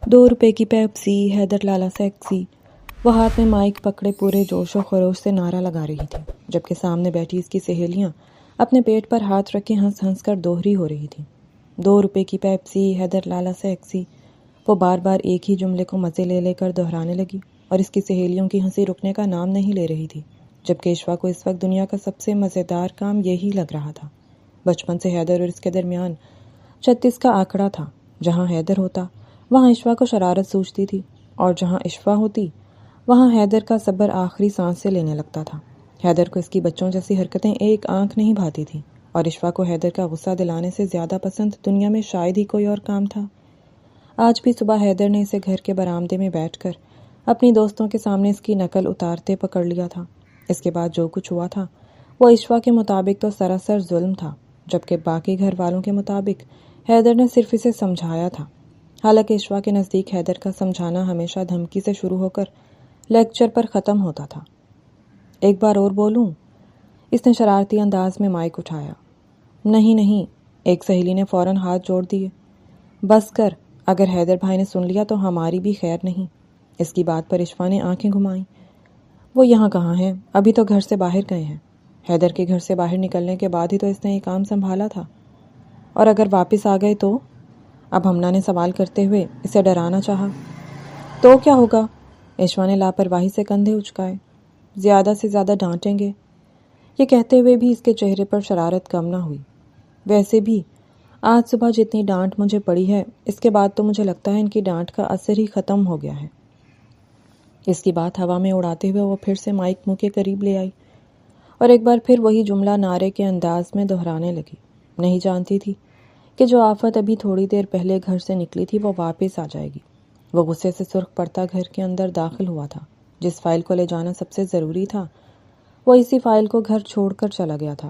2 روپے کی پیپسی، حیدر لالا سیکسی۔ وہ ہاتھ میں مائک پکڑے پورے جوش و خروش سے نعرہ لگا رہی تھی، جبکہ سامنے بیٹھی اس کی سہیلیاں اپنے پیٹ پر ہاتھ رکھے ہنس ہنس کر دوہری ہو رہی تھیں۔ 2 روپے کی پیپسی، حیدر لالا سیکسی۔ وہ بار بار ایک ہی جملے کو مزے لے لے کر دہرانے لگی اور اس کی سہیلیوں کی ہنسی رکنے کا نام نہیں لے رہی تھی، جبکہ اشوا کو اس وقت دنیا کا سب سے مزیدار کام یہی لگ رہا تھا۔ بچپن سے حیدر اور اس کے درمیان 36 کا آنکڑا تھا۔ جہاں حیدر ہوتا وہاں اشوا کو شرارت سوچتی تھی، اور جہاں اشوا ہوتی وہاں حیدر کا صبر آخری سانس سے لینے لگتا تھا۔ حیدر کو اس کی بچوں جیسی حرکتیں ایک آنکھ نہیں بھاتی تھی، اور اشوا کو حیدر کا غصہ دلانے سے زیادہ پسند دنیا میں شاید ہی کوئی اور کام تھا۔ آج بھی صبح حیدر نے اسے گھر کے برآمدے میں بیٹھ کر اپنی دوستوں کے سامنے اس کی نقل اتارتے پکڑ لیا تھا۔ اس کے بعد جو کچھ ہوا تھا وہ اشوا کے مطابق تو سراسر ظلم تھا، جبکہ باقی گھر والوں کے مطابق حیدر نے صرف اسے سمجھایا تھا۔ حالانکہ اشوا کے نزدیک حیدر کا سمجھانا ہمیشہ دھمکی سے شروع ہو کر لیکچر پر ختم ہوتا تھا۔ ایک بار اور بولوں؟ اس نے شرارتی انداز میں مائک اٹھایا۔ نہیں، ایک سہیلی نے فوراً ہاتھ جوڑ دیے۔ بس کر، اگر حیدر بھائی نے سن لیا تو ہماری بھی خیر نہیں۔ اس کی بات پر اشوا نے آنکھیں گھمائیں۔ وہ یہاں کہاں ہیں؟ ابھی تو گھر سے باہر گئے ہیں۔ حیدر کے گھر سے باہر نکلنے کے بعد ہی تو اس نے یہ کام سنبھالا تھا، اور اگر واپس آ گئے تو؟ اب ہمنا نے سوال کرتے ہوئے اسے ڈرانا چاہا۔ تو کیا ہوگا؟ اشوا نے لاپرواہی سے کندھے اچکائے۔ زیادہ سے زیادہ ڈانٹیں گے۔ یہ کہتے ہوئے بھی اس کے چہرے پر شرارت کم نہ ہوئی۔ ویسے بھی آج صبح جتنی ڈانٹ مجھے پڑی ہے، اس کے بعد تو مجھے لگتا ہے ان کی ڈانٹ کا اثر ہی ختم ہو گیا ہے۔ اس کی بات ہوا میں اڑاتے ہوئے وہ پھر سے مائک منہ کے قریب لے آئی اور ایک بار پھر وہی جملہ نعرے کے انداز میں دہرانے لگی۔ نہیں جانتی تھی کہ جو آفت ابھی تھوڑی دیر پہلے گھر سے نکلی تھی وہ واپس آ جائے گی۔ وہ غصے سے سرخ پڑتا گھر کے اندر داخل ہوا تھا۔ جس فائل کو لے جانا سب سے ضروری تھا وہ اسی فائل کو گھر چھوڑ کر چلا گیا تھا،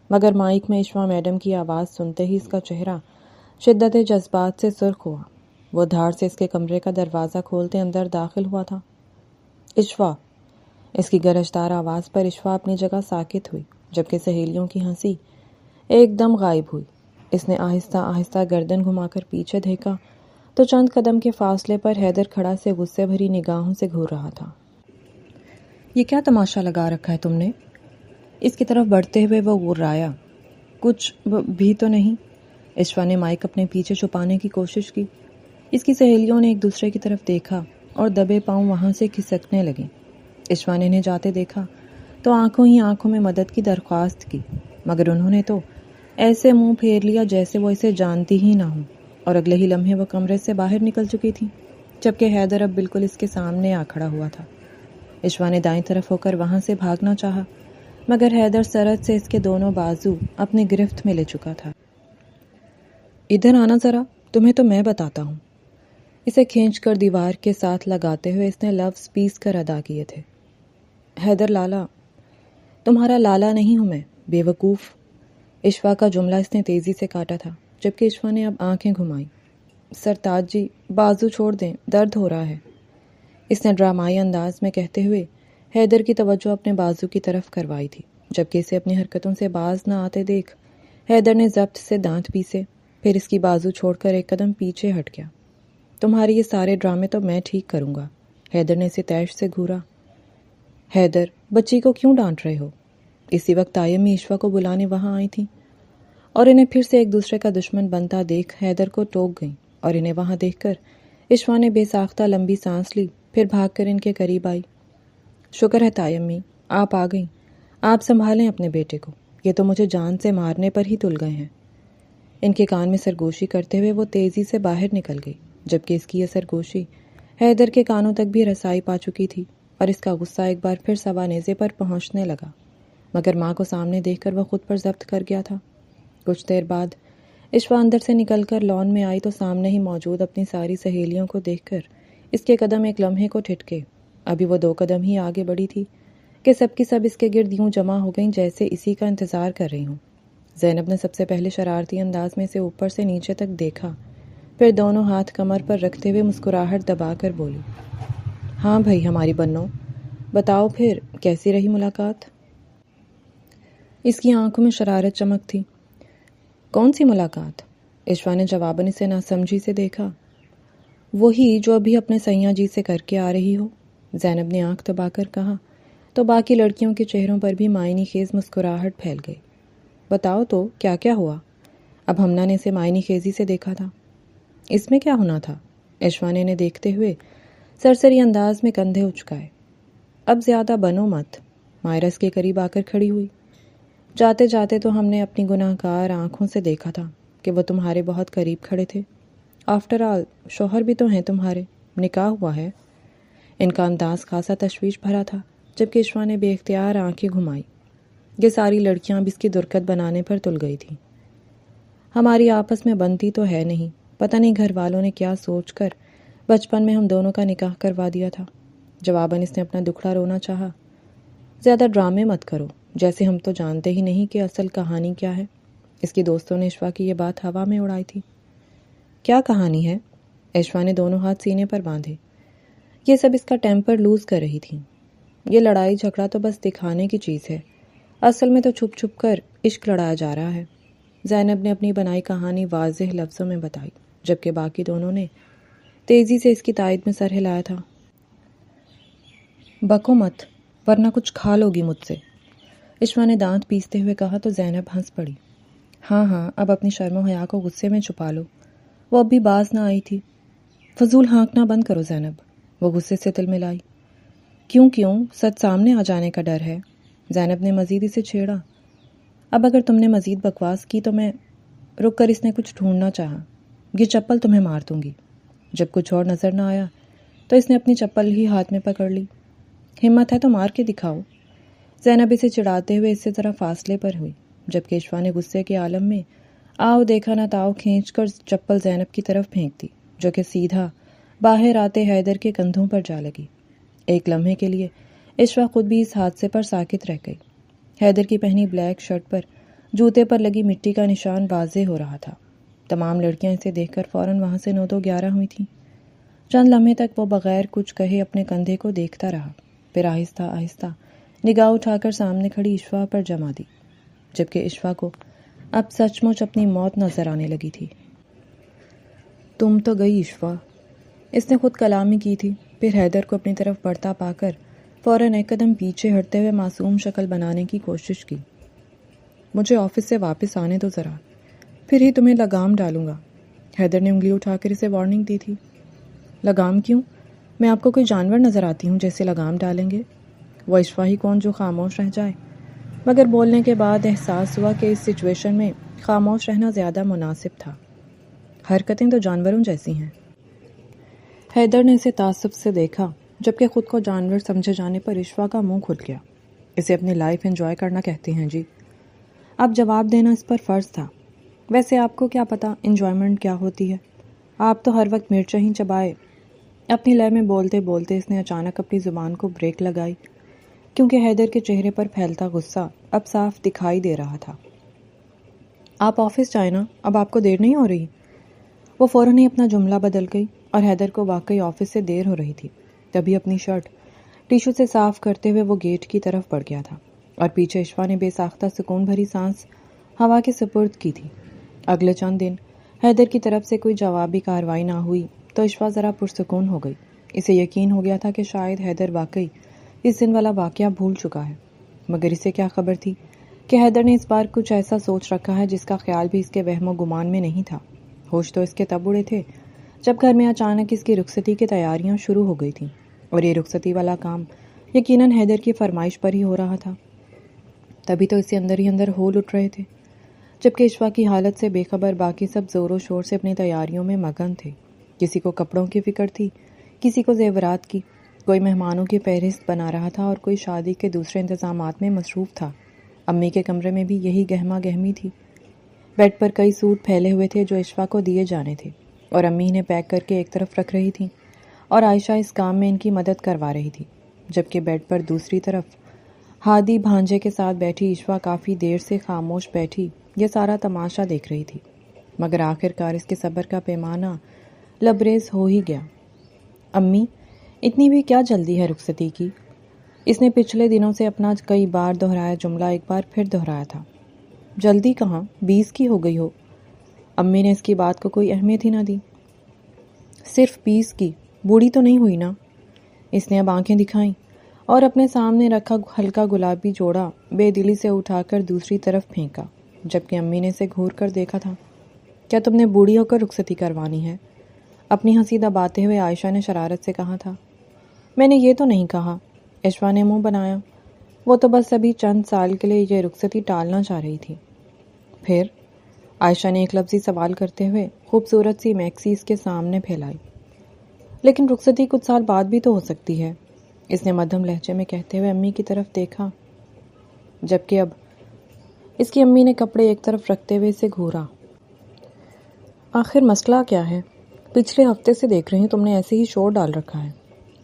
مگر مائک میں اشوا میڈم کی آواز سنتے ہی اس کا چہرہ شدت جذبات سے سرخ ہوا۔ وہ دھاڑ سے اس کے کمرے کا دروازہ کھولتے اندر داخل ہوا تھا۔ اشوا! اس کی گرجدار آواز پر اشوا اپنی جگہ ساکت ہوئی، جبکہ سہیلیوں کی ہنسی ایک دم غائب ہوئی۔ اس نے آہستہ آہستہ گردن گھما کر پیچھے دیکھا تو چند قدم کے فاصلے پر حیدر کھڑا سے غصے بھری نگاہوں سے گھور رہا تھا۔ یہ کیا تماشا لگا رکھا ہے تم نے؟ اس کی طرف بڑھتے ہوئے وہ غرایا۔ کچھ بھی تو نہیں۔ اشوا نے مائک اپنے پیچھے چھپانے کی کوشش کی۔ اس کی سہیلیوں نے ایک دوسرے کی طرف دیکھا اور دبے پاؤں وہاں سے کھسکنے لگیں۔ اشوا نے انہیں جاتے دیکھا تو آنکھوں ہی آنکھوں میں مدد کی درخواست کی، مگر انہوں نے تو ایسے منہ پھیر لیا جیسے وہ اسے جانتی ہی نہ ہوں، اور اگلے ہی لمحے وہ کمرے سے باہر نکل چکی تھی، جبکہ حیدر اب بالکل اس کے سامنے آ کھڑا ہوا تھا۔ اشوا نے دائیں طرف ہو کر وہاں سے بھاگنا چاہا، مگر حیدر سرعت سے اس کے دونوں بازو اپنے گرفت میں لے چکا تھا۔ ادھر آنا ذرا، تمہیں تو میں بتاتا ہوں۔ اسے کھینچ کر دیوار کے ساتھ لگاتے ہوئے اس نے لفظ پیس کر ادا کیے تھے۔ حیدر لالا، تمہارا لالا نہیں ہوں میں، بے وقوف۔ اشوا کا جملہ اس نے تیزی سے کاٹا تھا، جبکہ اشوا نے اب آنکھیں گھمائیں۔ سرتاج جی، بازو چھوڑ دیں، درد ہو رہا ہے، اس نے ڈرامائی انداز میں کہتے ہوئے حیدر کی توجہ اپنے بازو کی طرف کروائی تھی، جبکہ اسے اپنی حرکتوں سے باز نہ آتے دیکھ حیدر نے ضبط سے دانت پیسے، پھر اس کی بازو چھوڑ کر ایک قدم پیچھے ہٹ گیا۔ تمہارے یہ سارے ڈرامے تو میں ٹھیک کروں گا۔ حیدر نے اسے تیش سے گھورا۔ حیدر، بچی کو کیوں ڈانٹ رہے ہو؟ اسی وقت تایمی اشوا کو بلانے وہاں آئی تھیں اور انہیں پھر سے ایک دوسرے کا دشمن بنتا دیکھ حیدر کو ٹوک گئیں، اور انہیں وہاں دیکھ کر اشوا نے بے ساختہ لمبی سانس لی، پھر بھاگ کر ان کے قریب آئی۔ شکر ہے تایمی، آپ آ گئیں۔ آپ سنبھالیں اپنے بیٹے کو، یہ تو مجھے جان سے مارنے پر ہی تل گئے ہیں۔ ان کے کان میں سرگوشی کرتے ہوئے وہ تیزی سے باہر نکل گئی، جبکہ اس کی یہ سرگوشی حیدر کے کانوں تک بھی رسائی پا چکی تھی، اور اس کا غصہ ایک بار پھر سوا نیزے پر پہنچنے لگا، مگر ماں کو سامنے دیکھ کر وہ خود پر ضبط کر گیا تھا۔ کچھ دیر بعد اشوا اندر سے نکل کر لان میں آئی تو سامنے ہی موجود اپنی ساری سہیلیوں کو دیکھ کر اس کے قدم ایک لمحے کو ٹھٹکے۔ ابھی وہ 2 قدم ہی آگے بڑھی تھی کہ سب کی سب اس کے گرد یوں جمع ہو گئیں جیسے اسی کا انتظار کر رہی ہوں۔ زینب نے سب سے پہلے شرارتی انداز میں اسے اوپر سے نیچے تک دیکھا، پھر دونوں ہاتھ کمر پر رکھتے ہوئے مسکراہٹ دبا کر بولی، ہاں بھائی ہماری بنو، بتاؤ پھر کیسی رہی ملاقات؟ اس کی آنکھوں میں شرارت چمک تھی۔ کون سی ملاقات؟ اشوا نے جواباً اسے ناسمجھی سے دیکھا۔ وہی جو ابھی اپنے سیاں جی سے کر کے آ رہی ہو، زینب نے آنکھ دبا کر کہا، تو باقی لڑکیوں کے چہروں پر بھی معنی خیز مسکراہٹ پھیل گئی۔ بتاؤ تو کیا کیا ہوا؟ اب ہمنا نے اسے معنی خیزی سے دیکھا تھا۔ اس میں کیا ہونا تھا؟ ایشوانے نے دیکھتے ہوئے سرسری انداز میں کندھے اچکائے۔ اب زیادہ بنو مت۔ مائرس کے قریب آ کر کھڑی ہوئی۔ جاتے جاتے تو ہم نے اپنی گناہ گار آنکھوں سے دیکھا تھا کہ وہ تمہارے بہت قریب کھڑے تھے۔ آفٹر آل شوہر بھی تو ہیں تمہارے، نکاح ہوا ہے۔ ان کا انداز خاصا تشویش بھرا تھا، جبکہ ایشوا نے بے اختیار آنکھیں گھمائی۔ یہ ساری لڑکیاں اب اس کی درکت بنانے پر تل گئی تھیں۔ ہماری آپس میں بنتی تو ہے نہیں، پتہ نہیں گھر والوں نے کیا سوچ کر بچپن میں ہم دونوں کا نکاح کروا دیا تھا۔ جواباً اس نے اپنا دکھڑا رونا چاہا۔ زیادہ ڈرامے مت کرو، جیسے ہم تو جانتے ہی نہیں کہ اصل کہانی کیا ہے۔ اس کی دوستوں نے ایشوا کی یہ بات ہوا میں اڑائی تھی۔ کیا کہانی ہے؟ ایشوا نے دونوں ہاتھ سینے پر باندھے۔ یہ سب اس کا ٹیمپر لوز کر رہی تھی۔ یہ لڑائی جھگڑا تو بس دکھانے کی چیز ہے، اصل میں تو چھپ چھپ کر عشق لڑایا جا رہا ہے۔ زینب نے اپنی بنائی کہانی واضح لفظوں میں بتائی، جبکہ باقی دونوں نے تیزی سے اس کی تائید میں سر ہلایا تھا۔ بکو مت، ورنہ کچھ کھا لوگی مجھ سے، ایشوا نے دانت پیستے ہوئے کہا تو زینب ہنس پڑی۔ ہاں اب اپنی شرم و حیا کو غصے میں چھپا لو، وہ اب بھی باز نہ آئی تھی۔ فضول ہانکنا بند کرو زینب، وہ غصے سے تل ملائی۔ کیوں سچ سامنے آ جانے کا ڈر ہے؟ زینب نے مزید اسے چھیڑا۔ اب اگر تم نے مزید بکواس کی تو میں… رک کر اس نے کچھ ڈھونڈنا چاہا۔ یہ چپل تمہیں مار دوں گی۔ جب کچھ اور نظر نہ آیا تو اس نے اپنی چپل ہی ہاتھ میں پکڑ لی۔ ہمت ہے تو مار کے دکھاؤ۔ زینب اسے چڑھاتے ہوئے اس سے ذرا فاصلے پر ہوئی، جبکہ ایشوا نے غصے کے عالم میں آؤ دیکھا نہ تاؤ کھینچ کر چپل زینب کی طرف پھینک دی، جو کہ سیدھا باہر آتے حیدر کے کندھوں پر جا لگی۔ ایک لمحے کے لیے ایشوا خود بھی اس حادثے پر ساکت رہ گئی۔ حیدر کی پہنی بلیک شرٹ پر جوتے پر لگی مٹی کا نشان واضح ہو رہا تھا۔ تمام لڑکیاں اسے دیکھ کر فوراً وہاں سے 9-11 ہوئی تھیں۔ چند لمحے تک وہ بغیر کچھ کہے اپنے کندھے کو دیکھتا رہا، پھر آہستہ آہستہ نگاہ اٹھا کر سامنے کھڑی ایشوا پر جما دی، جبکہ ایشوا کو اب سچ مچ اپنی موت نظر آنے لگی تھی۔ تم تو گئی ایشوا، اس نے خود کلامی کی تھی، پھر حیدر کو اپنی طرف بڑھتا پا کر فوراً ایک قدم پیچھے ہٹتے ہوئے معصوم شکل بنانے کی کوشش کی۔ مجھے آفس سے واپس آنے دو ذرا، پھر ہی تمہیں لگام ڈالوں گا۔ حیدر نے انگلی اٹھا کر اسے وارننگ دی تھی۔ لگام کیوں؟ میں آپ کو کوئی جانور نظر آتی ہوں جیسے لگام ڈالیں گے؟ وہ ایشوا ہی کون جو خاموش رہ جائے، مگر بولنے کے بعد احساس ہوا کہ اس سچویشن میں خاموش رہنا زیادہ مناسب تھا۔ حرکتیں تو جانوروں جیسی ہیں۔ حیدر نے اسے تعصب سے دیکھا، جبکہ خود کو جانور سمجھے جانے پر ایشوا کا منہ کھل گیا۔ اسے اپنی لائف انجوائے کرنا کہتے ہیں جی۔ اب جواب دینا اس پر فرض تھا۔ ویسے آپ کو کیا پتا انجوائمنٹ کیا ہوتی ہے؟ آپ تو ہر وقت مرچیں ہی چبائے۔ اپنی لے میں بولتے بولتے اس نے اچانک اپنی زبان کو بریک لگائی، کیونکہ حیدر کے چہرے پر پھیلتا غصہ اب صاف دکھائی دے رہا تھا۔ آپ آفس جائیں نا، اب آپ کو دیر نہیں ہو رہی؟ وہ فوراً ہی اپنا جملہ بدل گئی، اور حیدر کو واقعی آفس سے دیر ہو رہی تھی۔ تبھی اپنی شرٹ ٹیشو سے صاف کرتے ہوئے وہ گیٹ کی طرف بڑھ گیا تھا، اور پیچھے ایشوا نے بے ساختہ سکون بھری سانس ہوا کے سپرد کی تھی۔ اگلے چند دن حیدر کی طرف سے کوئی جوابی کارروائی نہ ہوئی تو ایشوا ذرا پرسکون ہو گئی۔ اسے یقین ہو گیا تھا کہ شاید حیدر واقعی اس دن والا واقعہ بھول چکا ہے، مگر اسے کیا خبر تھی کہ حیدر نے اس بار کچھ ایسا سوچ رکھا ہے جس کا خیال بھی اس کے وہم و گمان میں نہیں تھا۔ ہوش تو اس کے تب اڑے تھے جب گھر میں اچانک اس کی رخصتی کی تیاریاں شروع ہو گئی تھیں، اور یہ رخصتی والا کام یقیناً حیدر کی فرمائش پر ہی ہو رہا تھا۔ تبھی تو اسے اندر ہی اندر ہول اٹھ رہے تھے، جبکہ ایشوا کی حالت سے بے خبر باقی سب زور و شور سے اپنی تیاریوں میں مگن تھے۔ کسی کو کپڑوں کی فکر تھی، کسی کو زیورات کی، کوئی مہمانوں کی فہرست بنا رہا تھا، اور کوئی شادی کے دوسرے انتظامات میں مصروف تھا۔ امی کے کمرے میں بھی یہی گہما گہمی تھی۔ بیڈ پر کئی سوٹ پھیلے ہوئے تھے جو ایشوا کو دیے جانے تھے، اور امی انہیں پیک کر کے ایک طرف رکھ رہی تھیں، اور عائشہ اس کام میں ان کی مدد کروا رہی تھی، جبکہ بیڈ پر دوسری طرف ہادی بھانجے کے ساتھ بیٹھی ایشوا کافی دیر سے خاموش بیٹھی یہ سارا تماشا دیکھ رہی تھی۔ مگر آخر کار اس کے صبر کا پیمانہ لبریز ہو ہی گیا۔ امی، اتنی بھی کیا جلدی ہے رخصتی کی؟ اس نے پچھلے دنوں سے اپنا کئی بار دہرایا جملہ ایک بار پھر دہرایا تھا۔ جلدی کہاں، 20 کی ہو گئی ہو۔ امی نے اس کی بات کو کوئی اہمیت ہی نہ دی۔ صرف 20 کی، بوڑھی تو نہیں ہوئی نا؟ اس نے اب آنکھیں دکھائیں اور اپنے سامنے رکھا ہلکا گلابی جوڑا بے دلی سے اٹھا کر دوسری طرف پھینکا، جبکہ امی نے اسے گھور کر دیکھا تھا۔ کیا تم نے بوڑھی ہو کر رخصتی کروانی ہے؟ اپنی ہنسی دباتے ہوئے عائشہ نے شرارت سے کہا تھا۔ میں نے یہ تو نہیں کہا، عشوہ نے منہ بنایا۔ وہ تو بس ابھی چند سال کے لیے یہ رخصتی ٹالنا چاہ رہی تھی۔ پھر؟ عائشہ نے ایک لفظی سوال کرتے ہوئے خوبصورت سی میکسی اس کے سامنے پھیلائی۔ لیکن رخصتی کچھ سال بعد بھی تو ہو سکتی ہے، اس نے مدھم لہجے میں کہتے ہوئے امی کی طرف دیکھا، جبکہ اب اس کی امی نے کپڑے ایک طرف رکھتے ہوئے اسے گھورا۔ آخر مسئلہ کیا ہے؟ پچھلے ہفتے سے دیکھ رہی ہوں تم نے ایسے ہی شور ڈال رکھا ہے۔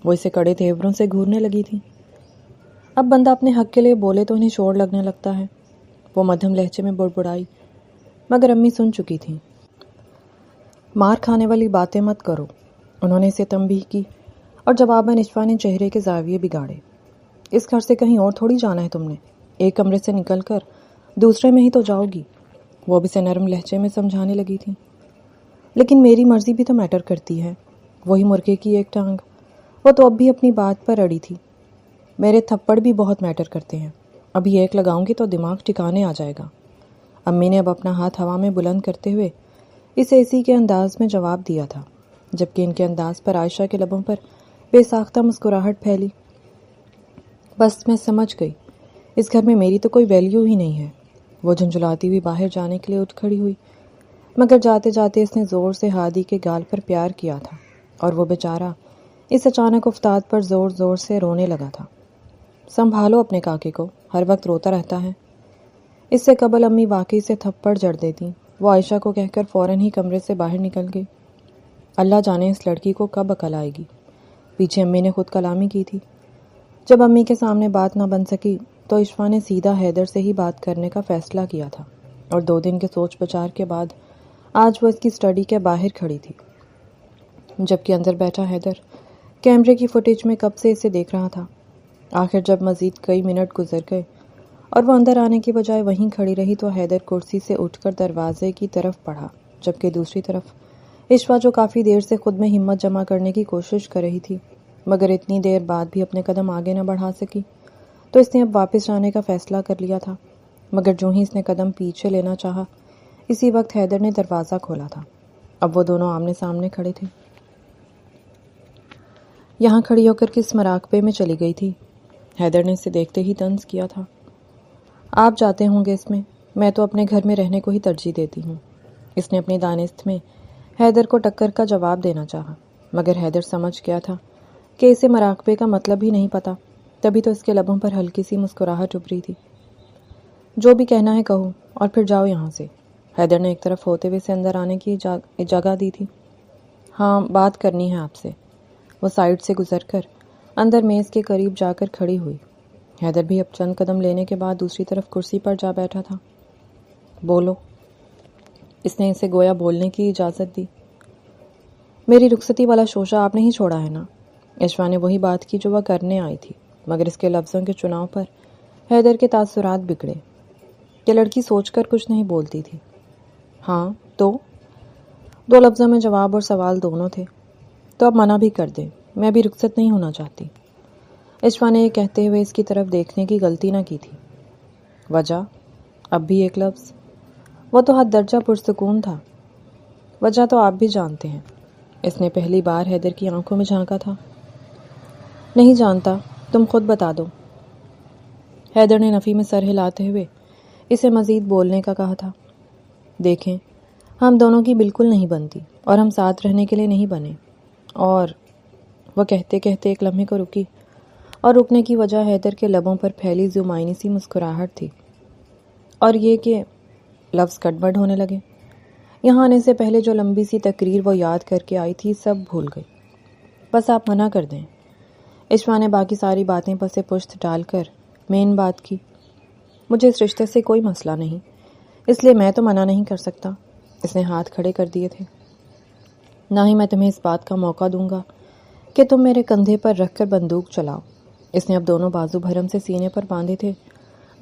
وہ اسے کڑے تیوروں سے گھورنے لگی تھی۔ اب بندہ اپنے حق کے لیے بولے تو انہیں شور لگنے لگتا ہے، وہ مدھم لہجے میں بڑبڑائی، مگر امی سن چکی تھیں۔ مار کھانے والی باتیں مت کرو، انہوں نے اسے تنبیہ کی، اور جواباً عشوہ نے چہرے کے زاویے بگاڑے۔ اس گھر سے کہیں اور تھوڑی جانا ہے تم نے، ایک کمرے سے نکل کر دوسرے میں ہی تو جاؤ گی، وہ بھی اسے نرم لہجے میں سمجھانے لگی تھی۔ لیکن میری مرضی بھی تو میٹر کرتی ہے، وہی مرغے کی ایک ٹانگ، وہ تو اب بھی اپنی بات پر اڑی تھی۔ میرے تھپڑ بھی بہت میٹر کرتے ہیں، ابھی ایک لگاؤں گی تو دماغ ٹھکانے آ جائے گا۔ امی نے اب اپنا ہاتھ ہوا میں بلند کرتے ہوئے اسے اسی کے انداز میں جواب دیا تھا، جبکہ ان کے انداز پر عائشہ کے لبوں پر بے ساختہ مسکراہٹ پھیلی۔ بس میں سمجھ گئی، اس گھر میں میری تو کوئی ویلیو ہی نہیں ہے۔ وہ جھنجھلاتی ہوئی باہر جانے کے لیے اٹھ کھڑی ہوئی، مگر جاتے جاتے اس نے زور سے ہادی کے گال پر پیار کیا تھا، اور وہ بیچارہ اس اچانک افتاد پر زور زور سے رونے لگا تھا۔ سنبھالو اپنے کاکے کو، ہر وقت روتا رہتا ہے۔ اس سے قبل امی واقعی سے تھپڑ جڑ دیتی، وہ عائشہ کو کہہ کر فوراً ہی کمرے سے باہر نکل گئی۔ اللہ جانے اس لڑکی کو کب عقل آئے گی، پیچھے امی نے خود کلامی کی تھی۔ جب امی کے سامنے بات نہ بن سکی تو عشوہ نے سیدھا حیدر سے ہی بات کرنے کا فیصلہ کیا تھا، اور 2 دن کے سوچ بچار کے بعد آج وہ اس کی اسٹڈی کے باہر کھڑی تھی، جبکہ اندر بیٹھا حیدر کیمرے کی فوٹیج میں کب سے اسے دیکھ رہا تھا۔ آخر جب مزید کئی منٹ گزر گئے اور وہ اندر آنے کی بجائے وہیں کھڑی رہی تو حیدر کرسی سے اٹھ کر دروازے کی طرف بڑھا، جبکہ دوسری طرف عشوہ جو کافی دیر سے خود میں ہمت جمع کرنے کی کوشش کر رہی تھی، مگر اتنی دیر بعد بھی اپنے قدم آگے نہ بڑھا سکی، تو اس نے اب واپس جانے کا فیصلہ کر لیا تھا۔ مگر جو ہی اس نے قدم پیچھے لینا چاہا، اسی وقت حیدر نے دروازہ کھولا تھا۔ اب وہ دونوں آمنے سامنے کھڑے تھے۔ یہاں کھڑی ہو کر کس مراقبے میں چلی گئی تھی؟ حیدر نے اسے دیکھتے ہی طنز کیا تھا۔ آپ جاتے ہوں گے اس میں تو اپنے گھر میں رہنے کو ہی ترجیح دیتی ہوں۔ اس نے اپنی دانست میں حیدر کو ٹکر کا جواب دینا چاہا، مگر حیدر سمجھ گیا تھا کہ اسے مراقبے کا مطلب ہی نہیں پتا، تبھی تو اس کے لبوں پر ہلکی سی مسکراہٹ ابھری تھی۔ جو بھی کہنا ہے کہو اور پھر جاؤ یہاں سے، حیدر نے ایک طرف ہوتے ہوئے اسے اندر آنے کی جگہ دی تھی۔ ہاں بات کرنی ہے آپ سے، وہ سائڈ سے گزر کر اندر میز کے قریب جا کر کھڑی ہوئی۔ حیدر بھی اب چند قدم لینے کے بعد دوسری طرف کرسی پر جا بیٹھا تھا۔ بولو، اس نے اسے گویا بولنے کی اجازت دی۔ میری رخصتی والا شوشہ آپ نے ہی چھوڑا ہے نا؟ عشوہ نے وہی بات کی جو وہ کرنے آئی تھی، مگر اس کے لفظوں کے چناؤ پر حیدر کے تاثرات بگڑے۔ یہ لڑکی سوچ کر کچھ نہیں بولتی تھی۔ ہاں تو 2 لفظوں میں جواب اور سوال دونوں تھے۔ تو اب منع بھی کر دیں، میں بھی رخصت نہیں ہونا چاہتی۔ عشوہ نے یہ کہتے ہوئے اس کی طرف دیکھنے کی غلطی نہ کی تھی۔ وجہ؟ اب بھی ایک لفظ؟ وہ تو حد درجہ پرسکون تھا۔ وجہ تو آپ بھی جانتے ہیں۔ اس نے پہلی بار حیدر کی آنکھوں میں جھانکا تھا۔ نہیں جانتا، تم خود بتا دو۔ حیدر نے نفی میں سر ہلاتے ہوئے اسے مزید بولنے کا کہا تھا۔ دیکھیں، ہم دونوں کی بالکل نہیں بنتی، اور ہم ساتھ رہنے کے لیے نہیں بنے، اور وہ کہتے کہتے ایک لمحے کو رکی، اور رکنے کی وجہ حیدر کے لبوں پر پھیلی زمائنی سی مسکراہٹ تھی، اور یہ کہ لفظ گڑبڑ ہونے لگے۔ یہاں آنے سے پہلے جو لمبی سی تقریر وہ یاد کر کے آئی تھی سب بھول گئی۔ بس آپ منع کر دیں۔ عشوہ نے باقی ساری باتیں پس پشت ڈال کر مین بات کی۔ مجھے اس رشتے سے کوئی مسئلہ نہیں، اس لیے میں تو منع نہیں کر سکتا۔ اس نے ہاتھ کھڑے کر دیے تھے۔ نہ ہی میں تمہیں اس بات کا موقع دوں گا کہ تم میرے کندھے پر رکھ کر بندوق چلاؤ۔ اس نے اب دونوں بازو بھرم سے سینے پر باندھے تھے،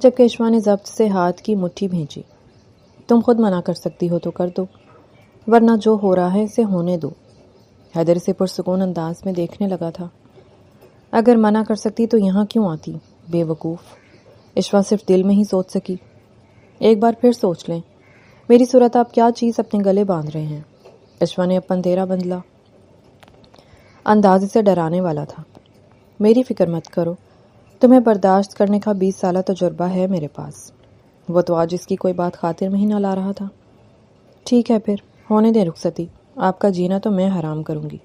جبکہ عشوہ نے ضبط سے ہاتھ کی مٹھی بھینچی۔ تم خود منع کر سکتی ہو تو کر دو، ورنہ جو ہو رہا ہے اسے ہونے دو۔ حیدر اسے پرسکون انداز میں دیکھنے لگا تھا۔ اگر منع کر سکتی تو یہاں کیوں آتی؟ بے وقوف۔ اشوا صرف دل میں ہی سوچ سکی۔ ایک بار پھر سوچ لیں، میری صورت آپ کیا چیز اپنے گلے باندھ رہے ہیں؟ اشوا نے اپن تیرا بدلا۔ انداز اسے ڈرانے والا تھا۔ میری فکر مت کرو، تمہیں برداشت کرنے کا 20 سالہ تجربہ ہے میرے پاس۔ وہ تو آج اس کی کوئی بات خاطر میں ہی نہ لا رہا تھا۔ ٹھیک ہے پھر، ہونے دیں رخصتی، آپ کا جینا تو میں حرام کروں گی۔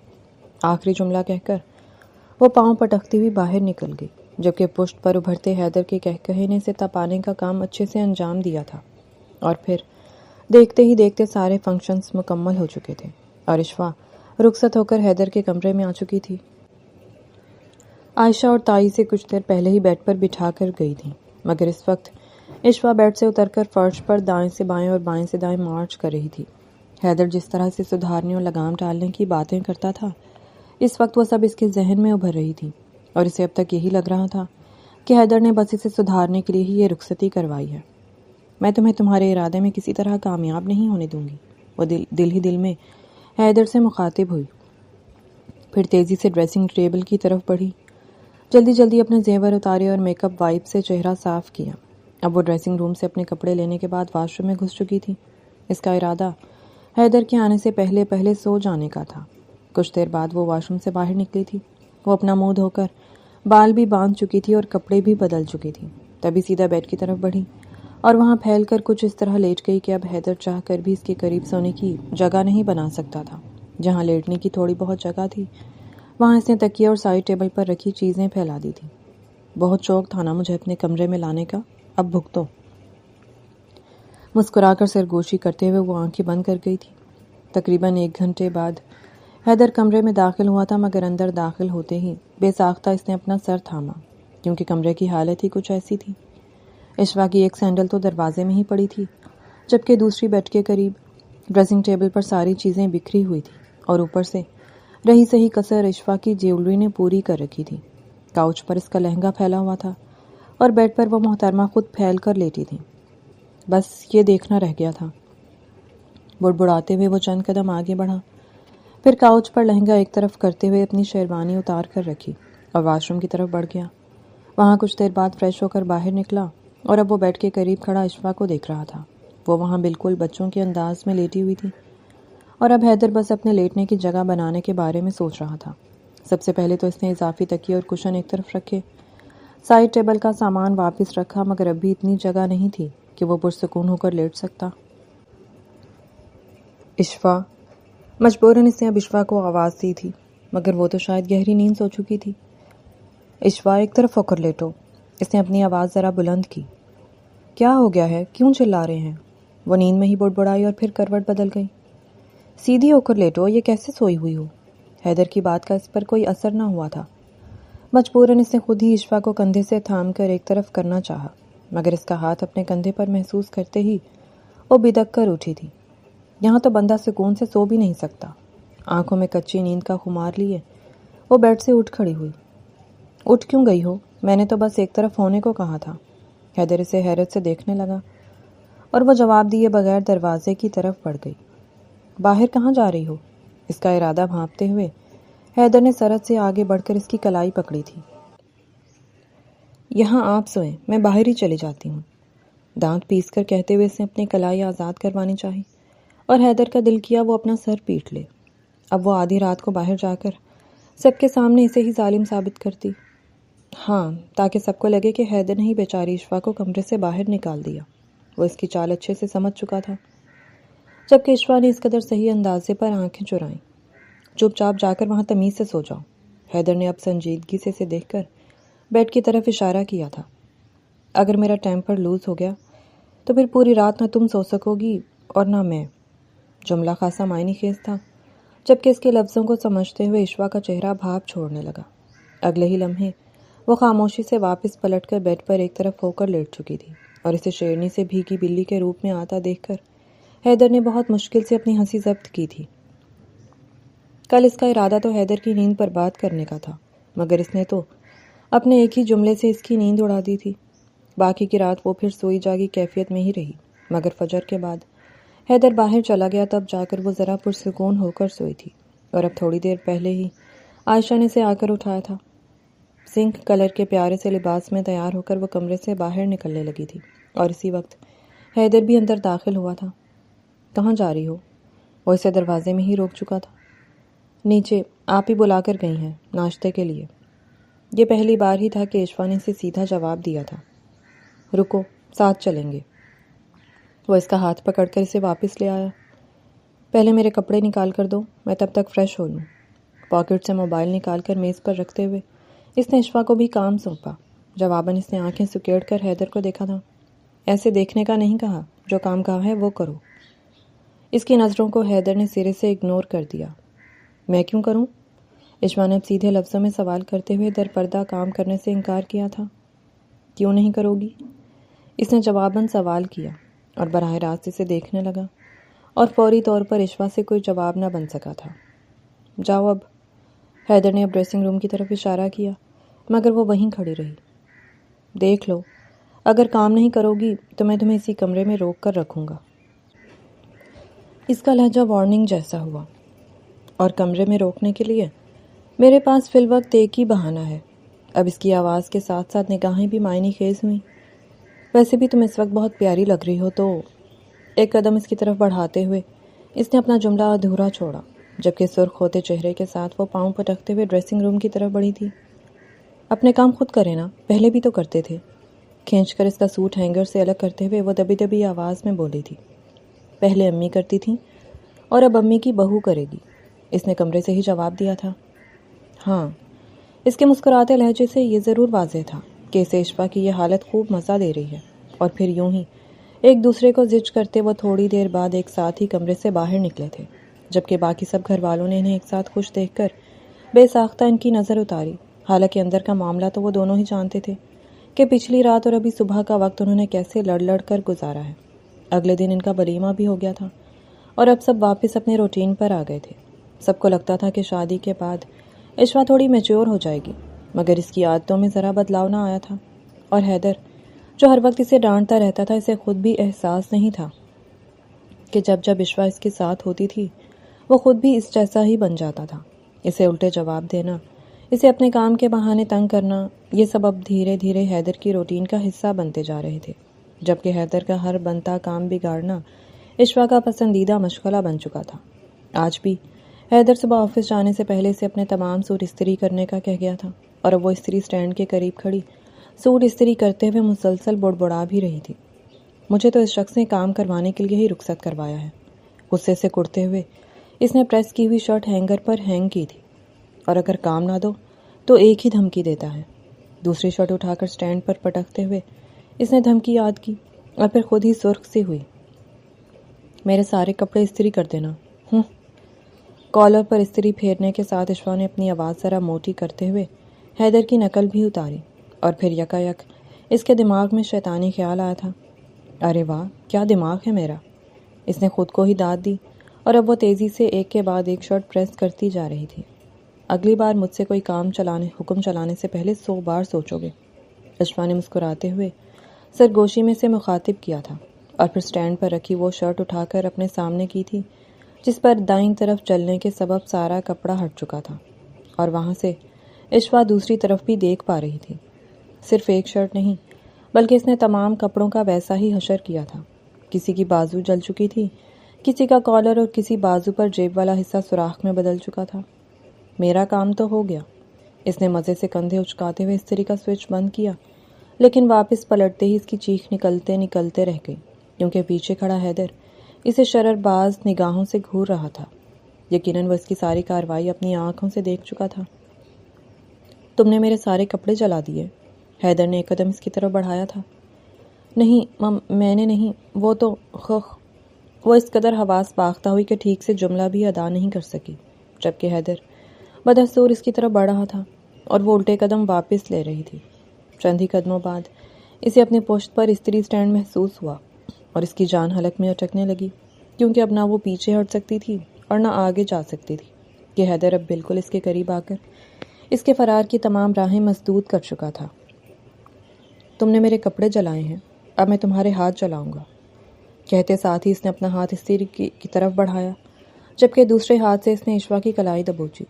آخری جملہ کہہ کر وہ پاؤں پٹکتی ہوئی باہر نکل گئی، جبکہ پشت پر ابھرتے حیدر کے کہکہے نے اسے تپانے کا کام اچھے سے انجام دیا تھا۔ اور پھر دیکھتے ہی دیکھتے سارے فنکشنز مکمل ہو چکے تھے اور اشوا رخصت ہو کر حیدر کے کمرے میں آ چکی تھی۔ عائشہ اور تائی سے کچھ دیر پہلے ہی بیڈ پر بٹھا کر گئی تھی، مگر اس وقت اشوا بیڈ سے اتر کر فرش پر دائیں سے بائیں اور بائیں سے دائیں مارچ کر رہی تھی۔ حیدر جس طرح سے سدھارنے اور لگام ڈالنے کی باتیں کرتا تھا، اس وقت وہ سب اس کے ذہن میں ابھر رہی تھی، اور اسے اب تک یہی لگ رہا تھا کہ حیدر نے بس اسے سدھارنے کے لیے ہی یہ رخصتی کروائی ہے۔ میں تمہیں تمہارے ارادے میں کسی طرح کامیاب نہیں ہونے دوں گی، وہ دل ہی دل میں حیدر سے مخاطب ہوئی۔ پھر تیزی سے ڈریسنگ ٹیبل کی طرف بڑھی، جلدی جلدی اپنے زیور اتارے اور میک اپ وائپ سے چہرہ صاف کیا۔ اب وہ ڈریسنگ روم سے اپنے کپڑے لینے کے بعد واش روم میں گھس چکی تھی۔ اس کا ارادہ حیدر کے آنے سے پہلے سو جانے کا تھا۔ کچھ دیر بعد وہ واش روم سے باہر نکلی تھی۔ وہ اپنا منہ دھو کر بال بھی باندھ چکی تھی اور کپڑے بھی بدل چکی تھی، تبھی سیدھا بیڈ کی طرف بڑھی اور وہاں پھیل کر کچھ اس طرح لیٹ گئی کہ اب حیدر چاہ کر بھی اس کے قریب سونے کی جگہ نہیں بنا سکتا تھا۔ جہاں لیٹنے کی تھوڑی بہت جگہ تھی، وہاں اس نے تکیے اور سائڈ ٹیبل پر رکھی چیزیں پھیلا دی تھی۔ بہت شوق تھا نا مجھے اپنے کمرے میں لانے کا، اب بھگتو۔ مسکرا کر سرگوشی کرتے ہوئے وہ آنکھیں بند کر گئی تھی۔ تقریباً 1 گھنٹے بعد حیدر کمرے میں داخل ہوا تھا، مگر اندر داخل ہوتے ہی بے ساختہ اس نے اپنا سر تھاما، کیونکہ کمرے کی حالت ہی کچھ ایسی تھی۔ اشوا کی ایک سینڈل تو دروازے میں ہی پڑی تھی، جبکہ دوسری بیڈ کے قریب ڈریسنگ ٹیبل پر ساری چیزیں بکھری ہوئی تھی، اور اوپر سے رہی سہی کسر اشوا کی جیولری نے پوری کر رکھی تھی۔ کاؤچ پر اس کا لہنگا پھیلا ہوا تھا اور بیڈ پر وہ محترمہ خود پھیل کر لیٹی تھی۔ بس یہ دیکھنا رہ گیا تھا۔ بڑبڑاتے ہوئے وہ چند قدم آگے بڑھا، پھر کاؤچ پر لہنگا ایک طرف کرتے ہوئے اپنی شیروانی اتار کر رکھی اور واش روم کی طرف بڑھ گیا۔ وہاں کچھ دیر بعد فریش ہو کر باہر نکلا اور اب وہ بیڈ کے قریب کھڑا اشوا کو دیکھ رہا تھا۔ وہ وہاں بالکل بچوں کے انداز میں لیٹی ہوئی تھی، اور اب حیدر بس اپنے لیٹنے کی جگہ بنانے کے بارے میں سوچ رہا تھا۔ سب سے پہلے تو اس نے اضافی تکیے اور کشن ایک طرف رکھے، سائڈ ٹیبل کا سامان واپس رکھا، مگر اب بھی اتنی جگہ نہیں تھی کہ وہ پرسکون ہو کر لیٹ سکتا۔ اشوا، مجبوراً اس نے اب اشوا کو آواز دی تھی، مگر وہ تو شاید گہری نیند سو چکی تھی۔ اشوا، ایک طرف ہو کر لیٹو، اس نے اپنی آواز ذرا بلند کی۔ کیا ہو گیا ہے؟ کیوں چلا رہے ہیں؟ وہ نیند میں ہی بڑبڑائی اور پھر کروٹ بدل گئی۔ سیدھی ہو کر لیٹو، یہ کیسے سوئی ہوئی ہو؟ حیدر کی بات کا اس پر کوئی اثر نہ ہوا تھا۔ مجبوراً اس نے خود ہی اشوا کو کندھے سے تھام کر ایک طرف کرنا چاہا، مگر اس کا ہاتھ اپنے کندھے پر محسوس کرتے ہی وہ بدک کر اٹھی تھی۔ یہاں تو بندہ سکون سے سو بھی نہیں سکتا۔ آنکھوں میں کچی نیند کا خمار لیے وہ بیڈ سے اٹھ کھڑی ہوئی۔ اٹھ کیوں گئی ہو؟ میں نے تو بس ایک طرف ہونے کو کہا تھا۔ حیدر اسے حیرت سے دیکھنے لگا اور وہ جواب دیے بغیر دروازے کی طرف بڑھ گئی۔ باہر کہاں جا رہی ہو؟ اس کا ارادہ بھانپتے ہوئے حیدر نے سرد سے آگے بڑھ کر اس کی کلائی پکڑی تھی۔ یہاں آپ سوئیں، میں باہر ہی چلی جاتی ہوں، دانت پیس کر کہتے ہوئے اس نے اپنی کلائی آزاد کروانی چاہی، اور حیدر کا دل کیا وہ اپنا سر پیٹ لے۔ اب وہ آدھی رات کو باہر جا کر سب کے سامنے اسے ہی ظالم ثابت کرتی، ہاں، تاکہ سب کو لگے کہ حیدر نے ہی بیچاری اشوا کو کمرے سے باہر نکال دیا۔ وہ اس کی چال اچھے سے سمجھ چکا تھا، جبکہ اشوا نے اس قدر صحیح اندازے پر آنکھیں چرائیں۔ چپ چاپ جا کر وہاں تمیز سے سو جاؤ۔ حیدر نے اب سنجیدگی سے اسے دیکھ کر بیڈ کی طرف اشارہ کیا تھا۔ اگر میرا ٹیمپر لوز ہو گیا تو پھر پوری رات نہ تم سو سکو گی اور نہ میں۔ جملہ خاصا معنی خیز تھا، جبکہ اس کے لفظوں کو سمجھتے ہوئے اشوا کا چہرہ بھاپ چھوڑنے لگا۔ اگلے ہی لمحے وہ خاموشی سے واپس پلٹ کر بیڈ پر ایک طرف ہو کر لیٹ چکی تھی، اور اسے شیرنی سے بھیگی بلی کے روپ میں آتا دیکھ کر حیدر نے بہت مشکل سے اپنی ہنسی ضبط کی تھی۔ کل اس کا ارادہ تو حیدر کی نیند برباد کرنے کا تھا، مگر اس نے تو اپنے ایک ہی جملے سے اس کی نیند اڑا دی تھی۔ باقی کی رات وہ پھر سوئی جاگی کیفیت میں ہی رہی، مگر فجر کے بعد حیدر باہر چلا گیا، تب جا کر وہ ذرا پرسکون ہو کر سوئی تھی۔ اور اب تھوڑی دیر پہلے ہی عائشہ نے اسے آ کر اٹھایا تھا۔ سنک کلر کے پیارے سے لباس میں تیار ہو کر وہ کمرے سے باہر نکلنے لگی تھی، اور اسی وقت حیدر بھی اندر داخل ہوا تھا۔ کہاں جا رہی ہو؟ وہ اسے دروازے میں ہی روک چکا تھا۔ نیچے آپ ہی بلا کر گئی ہیں ناشتے کے لیے۔ یہ پہلی بار ہی تھا کہ اشوا نے اسے سیدھا جواب دیا تھا۔ رکو، ساتھ چلیں گے۔ وہ اس کا ہاتھ پکڑ کر اسے واپس لے آیا۔ پہلے میرے کپڑے نکال کر دو، میں تب تک فریش ہو لوں۔ پاکٹ سے موبائل نکال کر میز پر رکھتے ہوئے اس نے اشوا کو بھی کام سونپا۔ جواباً اس نے آنکھیں سکیڑ کر حیدر کو دیکھا تھا۔ ایسے دیکھنے کا نہیں کہا، جو کام کہا ہے وہ کرو۔ اس کی نظروں کو حیدر نے سرے سے اگنور کر دیا۔ میں کیوں کروں؟ اشوا نے اب سیدھے لفظوں میں سوال کرتے ہوئے در پردہ کام کرنے سے انکار کیا تھا۔ کیوں نہیں کرو گی؟ اس نے جواباً سوال کیا اور براہ راست اسے دیکھنے لگا، اور فوری طور پر اشوا سے کوئی جواب نہ بن سکا تھا۔ جاؤ اب۔ حیدر نے اب ڈریسنگ روم کی طرف اشارہ کیا، مگر وہ وہیں کھڑی رہی۔ دیکھ لو، اگر کام نہیں کرو گی تو میں تمہیں اسی کمرے میں روک کر رکھوں گا۔ اس کا لہجہ وارننگ جیسا ہوا۔ اور کمرے میں روکنے کے لیے میرے پاس فی الوقت ایک ہی بہانہ ہے۔ اب اس کی آواز کے ساتھ ساتھ نگاہیں بھی معنی خیز ہوئیں۔ ویسے بھی تم اس وقت بہت پیاری لگ رہی ہو تو… ایک قدم اس کی طرف بڑھاتے ہوئے اس نے اپنا جملہ ادھورا چھوڑا، جبکہ سرخ ہوتے چہرے کے ساتھ وہ پاؤں پٹکتے ہوئے ڈریسنگ روم کی طرف بڑھی تھی۔ اپنے کام خود کرے نا، پہلے بھی تو کرتے تھے۔ کھینچ کر اس کا سوٹ ہینگر سے الگ کرتے ہوئے وہ دبی دبی آواز میں بولی تھی۔ پہلے امی کرتی تھیں اور اب امی کی بہو کرے گی۔ اس نے کمرے سے ہی جواب دیا تھا۔ ہاں، اس کے مسکراتے لہجے سے یہ ضرور واضح تھا کہ اسے اشوا کی یہ حالت خوب مزہ دے رہی ہے۔ اور پھر یوں ہی ایک دوسرے کو زج کرتے وہ تھوڑی دیر بعد ایک ساتھ ہی کمرے سے باہر نکلے تھے، جبکہ باقی سب گھر والوں نے انہیں ایک ساتھ خوش دیکھ کر بے ساختہ ان کی نظر اتاری۔ حالانکہ اندر کا معاملہ تو وہ دونوں ہی جانتے تھے کہ پچھلی رات اور ابھی صبح کا وقت انہوں نے کیسے لڑ لڑ کر گزارا ہے۔ اگلے دن ان کا ولیمہ بھی ہو گیا تھا اور اب سب واپس اپنے روٹین پر آ گئے تھے۔ سب کو لگتا تھا کہ شادی کے بعد اشوا تھوڑی میچور ہو جائے گی، مگر اس کی عادتوں میں ذرا بدلاؤ نہ آیا تھا، اور حیدر جو ہر وقت اسے ڈانٹتا رہتا تھا، اسے خود بھی احساس نہیں تھا کہ جب جب اشوا اس کے ساتھ ہوتی تھی وہ خود بھی اس جیسا ہی بن جاتا تھا۔ اسے الٹے جواب دینا، اسے اپنے کام کے بہانے تنگ کرنا، یہ سب اب دھیرے دھیرے حیدر کی روٹین کا حصہ بنتے جا رہے تھے، جبکہ حیدر کا ہر بنتا کام بگاڑنا اشوا کا پسندیدہ مشغلہ بن چکا تھا۔ آج بھی حیدر صبح آفس جانے سے پہلے سے اپنے تمام سوٹ استری کرنے کا کہہ گیا تھا، اور اب وہ استری سٹینڈ کے قریب کھڑی سوٹ استری کرتے ہوئے مسلسل بڑبڑا بھی رہی تھی۔ مجھے تو اس شخص نے کام کروانے کے لیے ہی رخصت کروایا ہے۔ غصے سے کڑتے ہوئے اس نے پریس کی ہوئی شرٹ ہینگر پر ہینگ کی تھی، اور اگر کام نہ دو تو ایک ہی دھمکی دیتا ہے۔ دوسری شرٹ اٹھا کر سٹینڈ پر پٹکتے ہوئے اس نے دھمکی یاد کی، اور پھر خود ہی سرخ سی ہوئی۔ میرے سارے کپڑے استری کر دینا۔ کالر پر استری پھیرنے کے ساتھ اشوا نے اپنی آواز ذرا موٹی کرتے ہوئے حیدر کی نقل بھی اتاری، اور پھر یکایک اس کے دماغ میں شیطانی خیال آیا تھا۔ ارے واہ، کیا دماغ ہے میرا! اس نے خود کو ہی داد دی، اور اب وہ تیزی سے ایک کے بعد ایک شرٹ پریس کرتی جا رہی تھی۔ اگلی بار مجھ سے کوئی حکم چلانے سے پہلے 100 بار سوچو گے، اشوا نے مسکراتے ہوئے سرگوشی میں سے مخاطب کیا تھا، اور پھر سٹینڈ پر رکھی وہ شرٹ اٹھا کر اپنے سامنے کی تھی جس پر دائیں طرف چلنے کے سبب سارا کپڑا ہٹ چکا تھا، اور وہاں سے اشوا دوسری طرف بھی دیکھ پا رہی تھی۔ صرف ایک شرٹ نہیں، بلکہ اس نے تمام کپڑوں کا ویسا ہی حشر کیا تھا۔ کسی کی بازو جل چکی تھی، کسی کا کالر اور کسی بازو پر جیب والا حصہ سوراخ میں بدل چکا تھا۔ میرا کام تو ہو گیا۔ اس نے مزے سے کندھے اچکاتے ہوئے استری کا سوئچ بند کیا، لیکن واپس پلٹتے ہی اس کی چیخ نکلتے رہ گئی، کیونکہ پیچھے کھڑا حیدر اسے شرر باز نگاہوں سے گھور رہا تھا۔ یقیناً وہ اس کی ساری کارروائی اپنی آنکھوں سے دیکھ چکا تھا۔ تم نے میرے سارے کپڑے جلا دیے۔ حیدر نے ایک قدم اس کی طرف بڑھایا تھا۔ نہیں میں نے نہیں، وہ تو وہ اس قدر حواس باختہ ہوئی کہ ٹھیک سے جملہ بھی ادا نہیں کر سکی، جبکہ حیدر بدستور اس کی طرف بڑھ رہا تھا اور وہ الٹے قدم واپس لے رہی تھی۔ چند ہی قدموں بعد اسے اپنی پشت پر استری سٹینڈ محسوس ہوا، اور اس کی جان حلق میں اٹکنے لگی، کیونکہ اب نہ وہ پیچھے ہٹ سکتی تھی اور نہ آگے جا سکتی تھی، کہ حیدر اب بالکل اس کے قریب آ کر اس کے فرار کی تمام راہیں مسدود کر چکا تھا۔ تم نے میرے کپڑے جلائے ہیں، اب میں تمہارے ہاتھ جلاؤں گا۔ کہتے ساتھ ہی اس نے اپنا ہاتھ استری کی طرف بڑھایا، جبکہ دوسرے ہاتھ سے اس نے اشوا کی کلائی دبوچی۔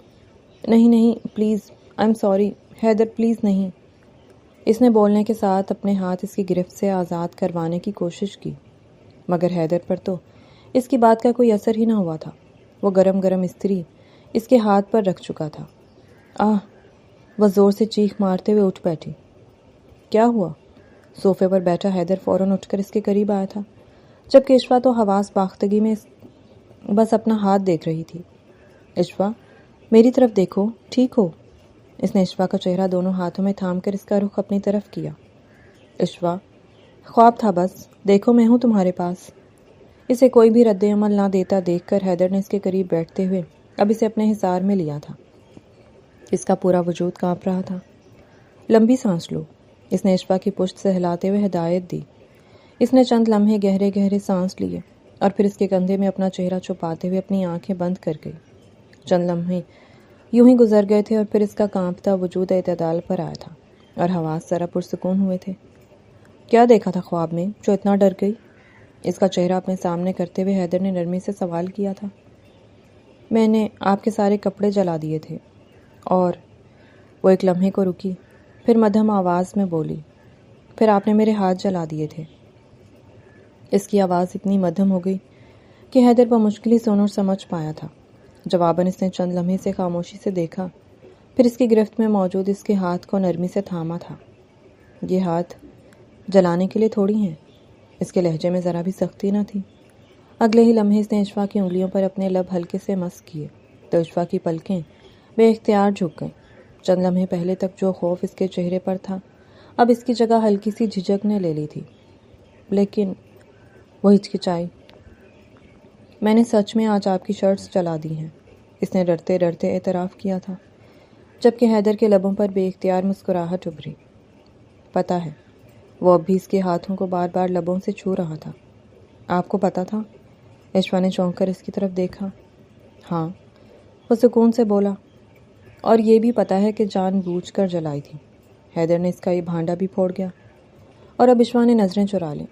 نہیں نہیں please, I am sorry Haider, please نہیں۔ اس نے بولنے کے ساتھ اپنے ہاتھ اس کی گرفت سے آزاد کروانے کی کوشش کی، مگر حیدر پر تو اس کی بات کا کوئی اثر ہی نہ ہوا تھا۔ وہ گرم گرم استری اس کے ہاتھ پر رکھ چکا تھا۔ آہ! وہ زور سے چیخ مارتے ہوئے اٹھ بیٹھی۔ کیا ہوا؟ صوفے پر بیٹھا حیدر فوراً اٹھ کر اس کے قریب آیا تھا، جبکہ اشوا تو حواس باختگی میں بس اپنا ہاتھ دیکھ رہی تھی۔ اشوا، میری طرف دیکھو، ٹھیک ہو؟ اس نے اشوا کا چہرہ دونوں ہاتھوں میں تھام کر اس کا رخ اپنی طرف کیا۔ اشوا، خواب تھا بس، دیکھو میں ہوں تمہارے پاس۔ اسے کوئی بھی رد عمل نہ دیتا دیکھ کر حیدر نے اس کے قریب بیٹھتے ہوئے اب اسے اپنے حصار میں لیا تھا۔ اس کا پورا وجود کانپ رہا تھا۔ لمبی سانس لو، اس نے اشوا کی پشت سے ہلاتے ہوئے ہدایت دی۔ اس نے چند لمحے گہرے گہرے سانس لیے اور پھر اس کے کندھے میں اپنا چہرہ چھپاتے ہوئے اپنی آنکھیں بند کر گئی۔ چند لمحے یوں ہی گزر گئے تھے اور پھر اس کا کانپتا وجود اعتدال پر آیا تھا اور حواس ذرا پرسکون ہوئے تھے۔ کیا دیکھا تھا خواب میں جو اتنا ڈر گئی؟ اس کا چہرہ اپنے سامنے کرتے ہوئے حیدر نے نرمی سے سوال کیا تھا۔ میں نے آپ کے سارے کپڑے جلا دیے تھے اور وہ ایک لمحے کو رکی، پھر مدھم آواز میں بولی، پھر آپ نے میرے ہاتھ جلا دیے تھے۔ اس کی آواز اتنی مدھم ہو گئی کہ حیدر بمشکل ہی سن اور سمجھ پایا تھا۔ جواباً اس نے چند لمحے سے خاموشی سے دیکھا، پھر اس کی گرفت میں موجود اس کے ہاتھ کو نرمی سے تھاما تھا۔ یہ ہاتھ جلانے کے لیے تھوڑی ہیں۔ اس کے لہجے میں ذرا بھی سختی نہ تھی۔ اگلے ہی لمحے اس نے اشوا کی انگلیوں پر اپنے لب ہلکے سے مس کیے تو اشوا کی پلکیں بے اختیار جھک گئیں۔ چند لمحے پہلے تک جو خوف اس کے چہرے پر تھا اب اس کی جگہ ہلکی سی جھجک نے لے لی تھی، لیکن وہ ہچکچائی۔ میں نے سچ میں آج آپ کی شرٹس جلا دی ہیں، اس نے ڈرتے ڈرتے اعتراف کیا تھا، جبکہ حیدر کے لبوں پر بے اختیار مسکراہٹ ابھری۔ پتہ ہے، وہ اب بھی اس کے ہاتھوں کو بار بار لبوں سے چھو رہا تھا۔ آپ کو پتہ تھا؟ اشوا نے چونک کر اس کی طرف دیکھا۔ ہاں، وہ سکون سے بولا، اور یہ بھی پتہ ہے کہ جان بوجھ کر جلائی تھی۔ حیدر نے اس کا یہ بھانڈا بھی پھوڑ گیا اور اب اشوا نے نظریں چرا لیں۔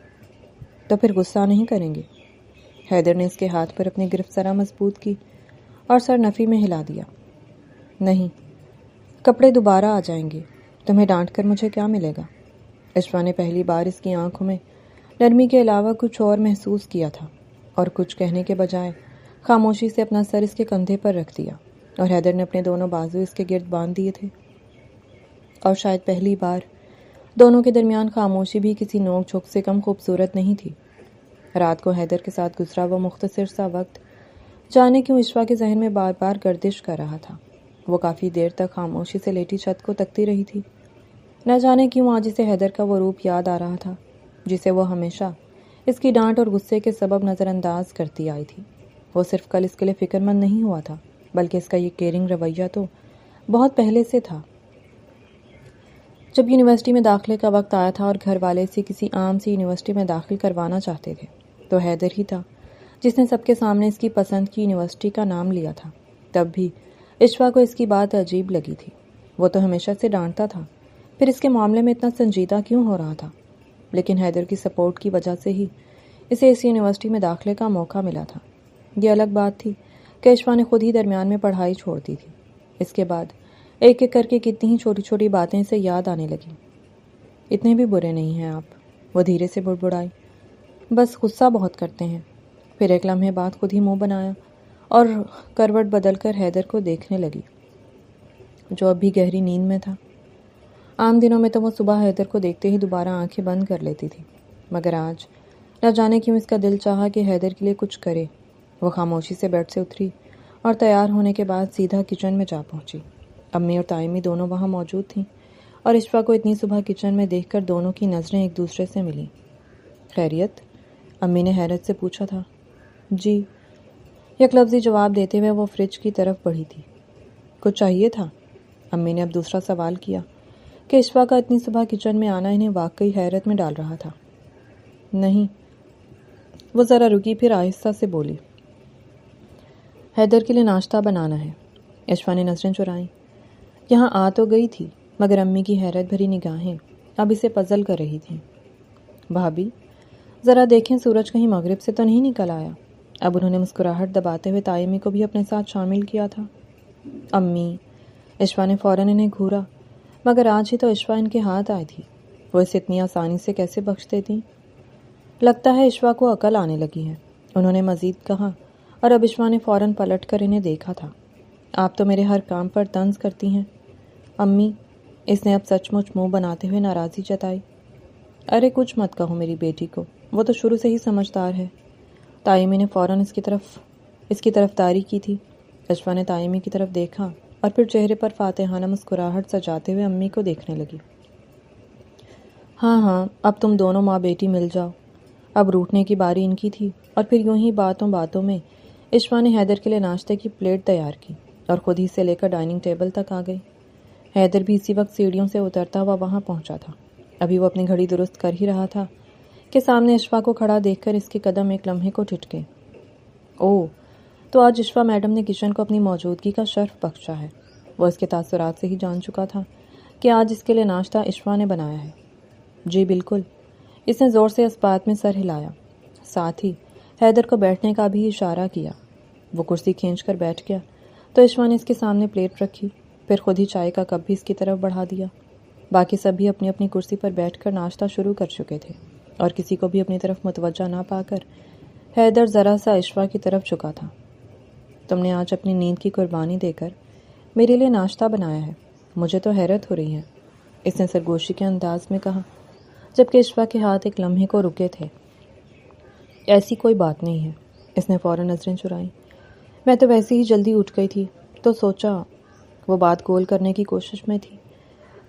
تو پھر غصہ نہیں کریں گے؟ حیدر نے اس کے ہاتھ پر اپنی گرفت ذرا مضبوط کی اور سر نفی میں ہلا دیا۔ نہیں، کپڑے دوبارہ آ جائیں گے، تمہیں ڈانٹ کر مجھے کیا ملے گا؟ اشوا نے پہلی بار اس کی آنکھوں میں نرمی کے علاوہ کچھ اور محسوس کیا تھا اور کچھ کہنے کے بجائے خاموشی سے اپنا سر اس کے کندھے پر رکھ دیا اور حیدر نے اپنے دونوں بازو اس کے گرد باندھ دیے تھے، اور شاید پہلی بار دونوں کے درمیان خاموشی بھی کسی نوک جھوک سے کم خوبصورت نہیں تھی۔ رات کو حیدر کے ساتھ گزرا وہ مختصر سا وقت جانے کیوں اشوا کے ذہن میں بار بار گردش کر رہا تھا۔ وہ کافی دیر تک خاموشی سے لیٹی چھت کو تکتی رہی تھی۔ نہ جانے کیوں آج اسے حیدر کا وہ روپ یاد آ رہا تھا جسے وہ ہمیشہ اس کی ڈانٹ اور غصے کے سبب نظر انداز کرتی آئی تھی۔ وہ صرف کل اس کے لیے فکر مند نہیں ہوا تھا، بلکہ اس کا یہ کیئرنگ رویہ تو بہت پہلے سے تھا۔ جب یونیورسٹی میں داخلے کا وقت آیا تھا اور گھر والے اسے کسی عام سی یونیورسٹی میں داخل کروانا چاہتے تھے تو حیدر ہی تھا جس نے سب کے سامنے اس کی پسند کی یونیورسٹی کا نام لیا تھا۔ تب بھی اشوا کو اس کی بات عجیب لگی تھی۔ وہ تو ہمیشہ سے ڈانٹتا تھا، پھر اس کے معاملے میں اتنا سنجیدہ کیوں ہو رہا تھا؟ لیکن حیدر کی سپورٹ کی وجہ سے ہی اسے اس یونیورسٹی میں داخلے کا موقع ملا تھا۔ یہ الگ بات تھی کہ اشوا نے خود ہی درمیان میں پڑھائی چھوڑ دی تھی۔ اس کے بعد ایک ایک کر کے کتنی ہی چھوٹی چھوٹی باتیں اسے یاد آنے لگیں۔ اتنے بھی برے نہیں ہیں آپ، وہ دھیرے سے بڑبڑائی، بس غصہ بہت کرتے ہیں۔ پھر ایک لمحے بعد خود ہی منہ بنایا اور کروٹ بدل کر حیدر کو دیکھنے لگی جو اب بھی گہری نیند میں تھا۔ عام دنوں میں تو وہ صبح حیدر کو دیکھتے ہی دوبارہ آنکھیں بند کر لیتی تھی، مگر آج نہ جانے کیوں اس کا دل چاہا کہ حیدر کے لیے کچھ کرے۔ وہ خاموشی سے بیڈ سے اتری اور تیار ہونے کے بعد سیدھا کچن میں جا پہنچی۔ امی اور تائمی دونوں وہاں موجود تھیں اور اشوا کو اتنی صبح کچن میں دیکھ کر دونوں کی نظریں ایک دوسرے سے ملیں۔ خیریت؟ امی نے حیرت سے پوچھا تھا۔ جی، یک لفظی جواب دیتے ہوئے وہ فریج کی طرف بڑھی تھی۔ کچھ چاہیے تھا؟ امی نے اب دوسرا سوال کیا کہ اشوا کا اتنی صبح کچن میں آنا انہیں واقعی حیرت میں ڈال رہا تھا۔ نہیں، وہ ذرا رکی پھر آہستہ سے بولی، حیدر کے لیے ناشتہ بنانا ہے۔ اشوا نے نظریں چرائیں۔ یہاں آ تو گئی تھی مگر امی کی حیرت بھری نگاہیں اب اسے پزل کر رہی تھیں۔ بھابھی ذرا دیکھیں سورج کہیں مغرب سے تو نہیں نکل آیا۔ اب انہوں نے مسکراہٹ دباتے ہوئے تائمی کو بھی اپنے ساتھ شامل کیا تھا۔ امی، عشوہ نے فوراً انہیں گھورا، مگر آج ہی تو عشوہ ان کے ہاتھ آئی تھی، وہ اسے اتنی آسانی سے کیسے بخش دیتی؟ لگتا ہے عشوہ کو عقل آنے لگی ہے، انہوں نے مزید کہا، اور اب عشوہ نے فوراً پلٹ کر انہیں دیکھا تھا۔ آپ تو میرے ہر کام پر طنز کرتی ہیں امی، اس نے اب سچ مچ منہ بناتے ہوئے ناراضی جتائی۔ ارے کچھ مت کہو میری بیٹی کو، وہ تو شروع سے ہی سمجھدار ہے۔ تائمی نے فوراً اس کی طرفداری کی تھی۔ عشوہ نے تائمی کی طرف دیکھا اور پھر چہرے پر فاتحانہ مسکراہٹ سجاتے ہوئے امی کو دیکھنے لگی۔ ہاں ہاں، اب تم دونوں ماں بیٹی مل جاؤ۔ اب روٹنے کی باری ان کی تھی، اور پھر یوں ہی باتوں میں عشوہ نے حیدر کے لیے ناشتے کی پلیٹ تیار کی اور خود ہی سے لے کر ڈائننگ ٹیبل تک آ گئی۔ حیدر بھی اسی وقت سیڑھیوں سے اترتا ہوا وہاں پہنچا تھا۔ ابھی وہ اپنی گھڑی درست کر ہی رہا تھا کہ سامنے عشوہ کو کھڑا دیکھ کر اس کے قدم ایک لمحے کو ٹھٹکے۔ اوہ، تو آج عشوہ میڈم نے کچن کو اپنی موجودگی کا شرف بخشا ہے۔ وہ اس کے تاثرات سے ہی جان چکا تھا کہ آج اس کے لیے ناشتہ عشوہ نے بنایا ہے۔ جی بالکل، اس نے زور سے اس بات میں سر ہلایا، ساتھ ہی حیدر کو بیٹھنے کا بھی اشارہ کیا۔ وہ کرسی کھینچ کر بیٹھ گیا تو عشوہ نے اس کے سامنے پلیٹ رکھی، پھر خود ہی چائے کا کپ بھی اس کی طرف بڑھا دیا۔ باقی سب بھی اپنی اپنی کرسی پر بیٹھ کر ناشتہ شروع کر چکے تھے، اور کسی کو بھی اپنی طرف متوجہ نہ پا کر حیدر ذرا سا عشوہ کی طرف جھکا تھا۔ تم نے آج اپنی نیند کی قربانی دے کر میرے لیے ناشتہ بنایا ہے، مجھے تو حیرت ہو رہی ہے، اس نے سرگوشی کے انداز میں کہا، جبکہ عشوہ کے ہاتھ ایک لمحے کو رکے تھے۔ ایسی کوئی بات نہیں ہے، اس نے فوراً نظریں چرائیں، میں تو ویسے ہی جلدی اٹھ گئی تھی تو سوچا۔ وہ بات گول کرنے کی کوشش میں تھی،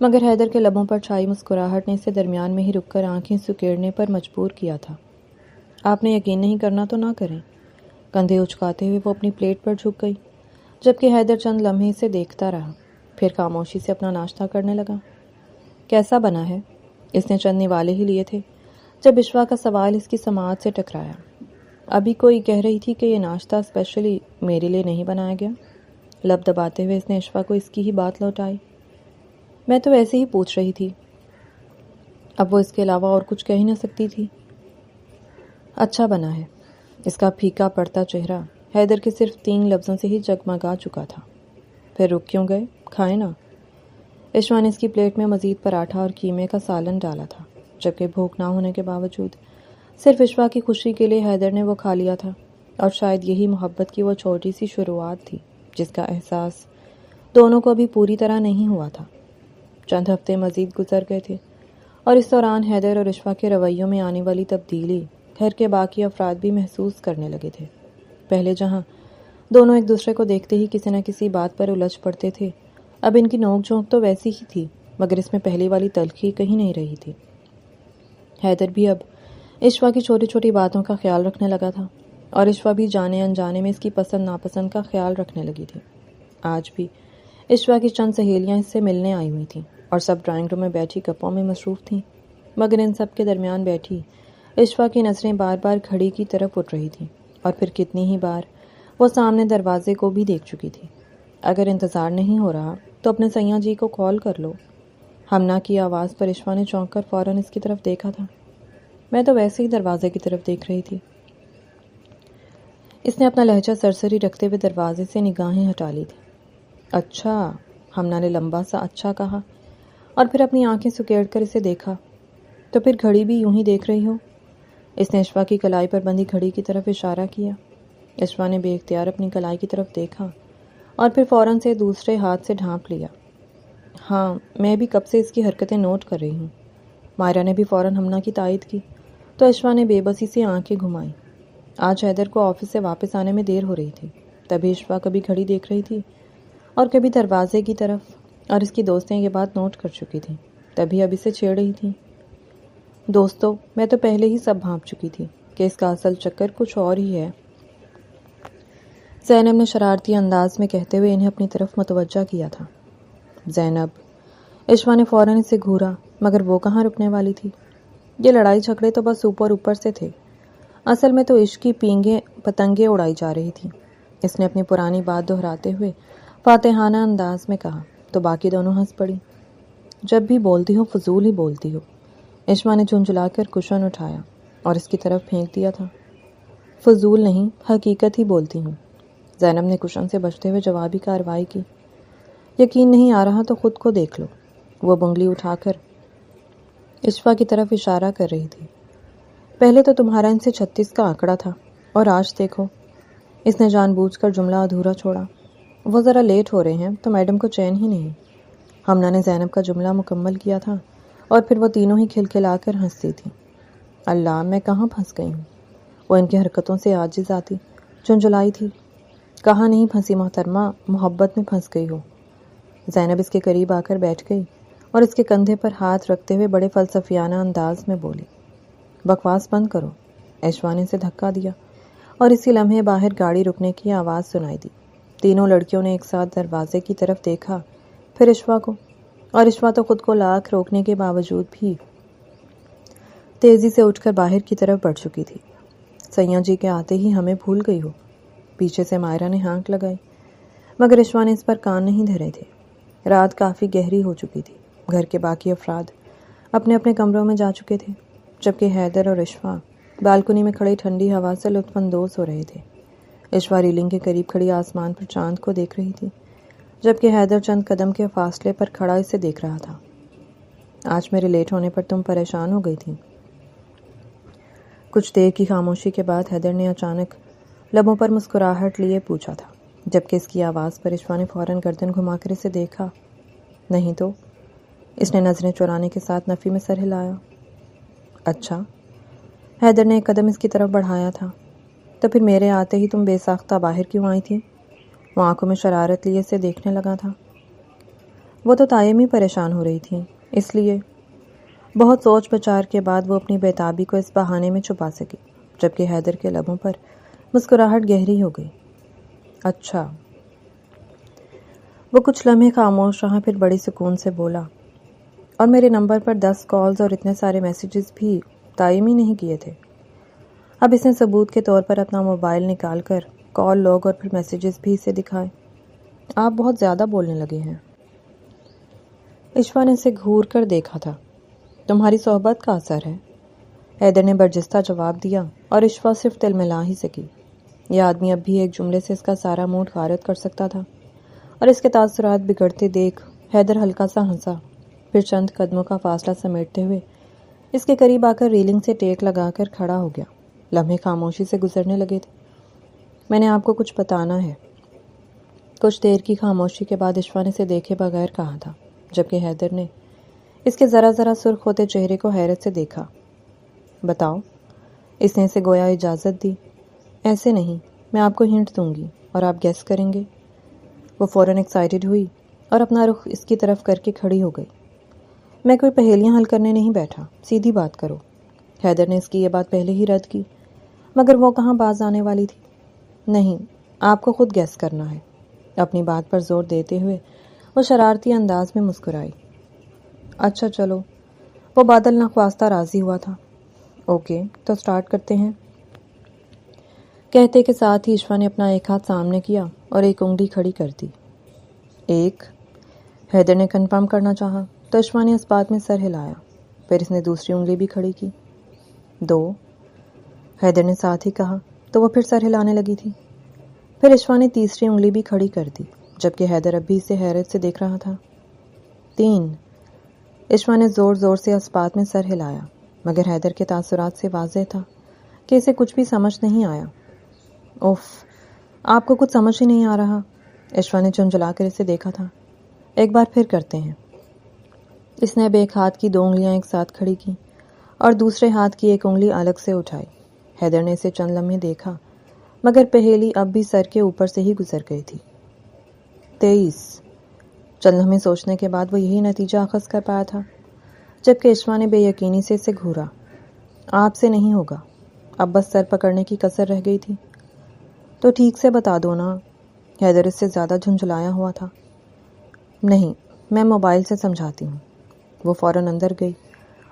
مگر حیدر کے لبوں پر چھائی مسکراہٹ نے اسے درمیان میں ہی رک کر آنکھیں سکیڑنے پر مجبور کیا تھا۔ آپ نے یقین نہیں کرنا تو نہ کریں۔ کندھے اچکاتے ہوئے وہ اپنی پلیٹ پر جھک گئی، جبکہ حیدر چند لمحے اسے دیکھتا رہا، پھر خاموشی سے اپنا ناشتہ کرنے لگا۔ کیسا بنا ہے؟ اس نے چند نوالے ہی لیے تھے جب عشوہ کا سوال اس کی سماعت سے ٹکرایا۔ ابھی کوئی کہہ رہی تھی کہ یہ ناشتہ اسپیشلی میرے لیے نہیں بنایا گیا؟ لب دباتے ہوئے اس نے عشوہ کو اس کی ہی بات لوٹائی۔ میں تو ایسے ہی پوچھ رہی تھی۔ اب وہ اس کے علاوہ اور کچھ کہہ ہی نہ سکتی تھی۔ اچھا بنا ہے۔ اس کا پھیکا پڑتا چہرہ حیدر کے صرف 3 لفظوں سے ہی جگمگا چکا تھا۔ پھر رک کیوں گئے؟ کھائیں نا۔ عشوہ نے اس کی پلیٹ میں مزید پراٹھا اور قیمے کا سالن ڈالا تھا، جبکہ بھوک نہ ہونے کے باوجود صرف عشوہ کی خوشی کے لیے حیدر نے وہ کھا لیا تھا، اور شاید یہی محبت کی وہ چھوٹی سی شروعات تھی جس کا احساس دونوں کو ابھی پوری طرح نہیں ہوا تھا۔ چند ہفتے مزید گزر گئے تھے، اور اس دوران حیدر اور عشوہ کے رویوں میں آنے والی تبدیلی گھر کے باقی افراد بھی محسوس کرنے لگے تھے۔ پہلے جہاں دونوں ایک دوسرے کو دیکھتے ہی کسی نہ کسی بات پر الجھ پڑتے تھے، اب ان کی نوک جھونک تو ویسی ہی تھی، مگر اس میں پہلی والی تلخی کہیں نہیں رہی تھی۔ حیدر بھی اب عشوہ کی چھوٹی چھوٹی باتوں کا خیال رکھنے لگا تھا، اور عشوہ بھی جانے انجانے میں اس کی پسند ناپسند کا خیال رکھنے لگی تھی۔ آج بھی عشوہ کی چند سہیلیاں اس سے ملنے آئی ہوئی تھیں، اور سب ڈرائنگ روم میں بیٹھی گپوں میں مصروف تھیں، مگر ان سب کے درمیان بیٹھی عشوہ کی نظریں بار بار گھڑی کی طرف اٹھ رہی تھیں، اور پھر کتنی ہی بار وہ سامنے دروازے کو بھی دیکھ چکی تھی۔ اگر انتظار نہیں ہو رہا تو اپنے سیاں جی کو کال کر لو۔ ہمنا کی آواز پر عشوہ نے چونک کر فوراً اس کی طرف دیکھا تھا۔ میں تو ویسے ہی دروازے کی طرف دیکھ رہی تھی۔ اس نے اپنا لہجہ سرسری رکھتے ہوئے دروازے سے نگاہیں ہٹا لی تھی۔ اچھا، ہمنا نے لمبا سا اچھا کہا، اور پھر اپنی آنکھیں سکیڑ کر اسے دیکھا۔ تو پھر گھڑی بھی یوں ہی دیکھ رہی ہو؟ اس نے عشوہ کی کلائی پر بندھی گھڑی کی طرف اشارہ کیا۔ عشوہ نے بے اختیار اپنی کلائی کی طرف دیکھا، اور پھر فوراً سے دوسرے ہاتھ سے ڈھانپ لیا۔ ہاں، میں بھی کب سے اس کی حرکتیں نوٹ کر رہی ہوں۔ مائرہ نے بھی فوراً ہمنا کی تائید کی، تو عشوہ نے بے بسی سے آنکھیں گھمائیں۔ آج حیدر کو آفس سے واپس آنے میں دیر ہو رہی تھی، تبھی عشوہ کبھی گھڑی دیکھ رہی تھی اور کبھی دروازے کی طرف، اور اس کی دوستیں یہ بات نوٹ کر چکی تھیں، تبھی اب اسے چھیڑ رہی تھیں۔ دوستو، میں تو پہلے ہی سب بھانپ چکی تھی کہ اس کا اصل چکر کچھ اور ہی ہے، زینب نے شرارتی انداز میں کہتے ہوئے انہیں اپنی طرف متوجہ کیا تھا۔ زینب، عشوہ نے فوراً اسے گھورا، مگر وہ کہاں رکنے والی تھی۔ یہ لڑائی جھگڑے تو بس اوپر سے تھے، اصل میں تو عشق کی پتنگیں اڑائی جا رہی تھی۔ اس نے اپنی پرانی بات دہراتے ہوئے فاتحانہ انداز میں کہا، تو باقی دونوں ہنس پڑی۔ جب بھی بولتی ہو فضول ہی بولتی ہو۔ عشوہ نے جھنجھلا کر کشن اٹھایا اور اس کی طرف پھینک دیا تھا۔ فضول نہیں، حقیقت ہی بولتی ہوں۔ زینب نے کشن سے بچتے ہوئے جوابی کارروائی کی۔ یقین نہیں آ رہا تو خود کو دیکھ لو۔ وہ انگلی اٹھا کر اشفا کی طرف اشارہ کر رہی تھی۔ پہلے تو تمہارا ان سے 36 کا آنکڑا تھا، اور آج دیکھو۔ اس نے جان بوجھ کر جملہ ادھورا چھوڑا۔ وہ ذرا لیٹ ہو رہے ہیں تو میڈم کو چین ہی نہیں۔ حمنہ نے زینب کا جملہ مکمل کیا تھا اور پھر وہ تینوں ہی کھلکھلا کر ہنستی تھیں۔ اللہ، میں کہاں پھنس گئی ہوں؟ وہ ان کی حرکتوں سے عاجز آتی، چنچلائی تھی۔ کہاں نہیں پھنسی محترمہ، محبت میں پھنس گئی ہو۔ زینب اس کے قریب آ کر بیٹھ گئی اور اس کے کندھے پر ہاتھ رکھتے ہوئے بڑے فلسفیانہ انداز میں بولی، بکواس بند کرو۔ اشفا نے اسے دھکا دیا اور اسی لمحے باہر گاڑی رکنے کی آواز سنائی دی۔ تینوں لڑکیوں نے ایک ساتھ دروازے کی طرف دیکھا، پھر اشفا کو، اور اشفا تو خود کو لاکھ روکنے کے باوجود بھی تیزی سے اٹھ کر باہر کی طرف بڑھ چکی تھی۔ سیاں جی کے آتے ہی ہمیں بھول گئی ہو، پیچھے سے مائرہ نے ہانک لگائی، مگر اشفا نے اس پر کان نہیں دھرے تھے۔ رات کافی گہری ہو چکی تھی۔ گھر کے باقی افراد اپنے اپنے کمروں میں جا چکے تھے، جبکہ حیدر اور اشفا بالکنی میں کھڑی ٹھنڈی ہوا سے لطف اندوز ہو رہے تھے۔ اشفا ریلنگ کے قریب کھڑی آسمان پر چاند کو دیکھ رہی تھی، جبکہ حیدر چند قدم کے فاصلے پر کھڑا اسے دیکھ رہا تھا۔ آج میرے لیٹ ہونے پر تم پریشان ہو گئی تھی۔ کچھ دیر کی خاموشی کے بعد حیدر نے اچانک لبوں پر مسکراہٹ لیے پوچھا تھا، جبکہ اس کی آواز پر اشفا نے فوراً گردن گھما کر اسے دیکھا۔ نہیں تو؟ اس نے نظریں چرانے کے ساتھ نفی میں سر ہلایا۔ اچھا۔ حیدر نے ایک قدم اس کی طرف بڑھایا تھا۔ تو پھر میرے آتے ہی تم بے ساختہ باہر کیوں آئی تھی؟ وہ آنکھوں میں شرارت لیے اسے دیکھنے لگا تھا۔ وہ تو تائمی پریشان ہو رہی تھی، اس لیے۔ بہت سوچ بچار کے بعد وہ اپنی بےتابی کو اس بہانے میں چھپا سکی، جبکہ حیدر کے لبوں پر مسکراہٹ گہری ہو گئی۔ اچھا۔ وہ کچھ لمحے خاموش رہا، پھر بڑی سکون سے بولا، اور میرے نمبر پر 10 کالز اور اتنے سارے میسیجز بھی تائمی نہیں کیے تھے۔ اب اس نے ثبوت کے طور پر اپنا موبائل نکال کر کال لوگ اور پھر میسیجز بھی اسے دکھائے۔ آپ بہت زیادہ بولنے لگے ہیں۔ اشفا نے اسے گھور کر دیکھا تھا۔ تمہاری صحبت کا اثر ہے، حیدر نے برجستہ جواب دیا، اور اشفا صرف تلملا ہی سکی۔ یہ آدمی اب بھی ایک جملے سے اس کا سارا موڈ غارت کر سکتا تھا، اور اس کے تاثرات بگڑتے دیکھ حیدر ہلکا سا ہنسا، پھر چند قدموں کا فاصلہ سمیٹتے ہوئے اس کے قریب آ کر ریلنگ سے ٹیک لگا کر کھڑا ہو گیا۔ لمحے خاموشی سے گزرنے لگے تھے۔ میں نے آپ کو کچھ بتانا ہے۔ کچھ دیر کی خاموشی کے بعد اشفا نے اسے دیکھے بغیر کہا تھا، جبکہ حیدر نے اس کے ذرا ذرا سرخ ہوتے چہرے کو حیرت سے دیکھا۔ بتاؤ۔ اس نے اسے گویا اجازت دی۔ ایسے نہیں، میں آپ کو ہنٹ دوں گی اور آپ گیس کریں گے۔ وہ فوراً ایکسائٹڈ ہوئی اور اپنا رخ اس کی طرف کر کے کھڑی ہو گئی۔ میں کوئی پہیلیاں حل کرنے نہیں بیٹھا، سیدھی بات کرو۔ حیدر نے اس کی یہ بات پہلے ہی رد کی، مگر وہ کہاں باز آنے والی تھی۔ نہیں، آپ کو خود گیس کرنا ہے۔ اپنی بات پر زور دیتے ہوئے وہ شرارتی انداز میں مسکرائی۔ اچھا چلو۔ وہ بادل نخواستہ راضی ہوا تھا۔ اوکے، تو سٹارٹ کرتے ہیں۔ کہتے کے ساتھ ہی اشفا نے اپنا ایک ہاتھ سامنے کیا اور ایک انگلی کھڑی کر دی۔ ایک، حیدر نے کنفرم کرنا چاہا تو اشفا نے اس بات میں سر ہلایا، پھر اس نے دوسری انگلی بھی کھڑی کی۔ دو، حیدر نے ساتھ ہی کہا تو وہ پھر سر ہلانے لگی تھی۔ پھر اشفا نے تیسری انگلی بھی کھڑی کر دی، جبکہ حیدر اب بھی اسے حیرت سے دیکھ رہا تھا۔ تین، اشفا نے زور زور سے اس بات میں سر ہلایا، مگر حیدر کے تاثرات سے واضح تھا کہ اسے کچھ بھی سمجھ نہیں آیا۔ اوف، آپ کو کچھ سمجھ ہی نہیں آ رہا؟ اشفا نے جھنجھلا کر اسے دیکھا تھا۔ ایک بار پھر کرتے ہیں۔ اس نے اب ایک ہاتھ کی 2 انگلیاں ایک ساتھ کھڑی کی اور دوسرے ہاتھ کی ایک انگلی الگ سے اٹھائی۔ حیدر نے اسے چند لمحے دیکھا، مگر پہیلی اب بھی سر کے اوپر سے ہی گزر گئی تھی۔ 23۔ چند لمحے سوچنے کے بعد وہ یہی نتیجہ اخذ کر پایا تھا، جبکہ اشفا نے بے یقینی سے اسے گھورا۔ آپ سے نہیں ہوگا، اب بس سر پکڑنے کی کسر رہ گئی تھی۔ تو ٹھیک سے بتا دو نا۔ حیدر اس سے زیادہ جھنجھلایا ہوا تھا۔ نہیں، میں موبائل سے سمجھاتی ہوں۔ وہ فوراً اندر گئی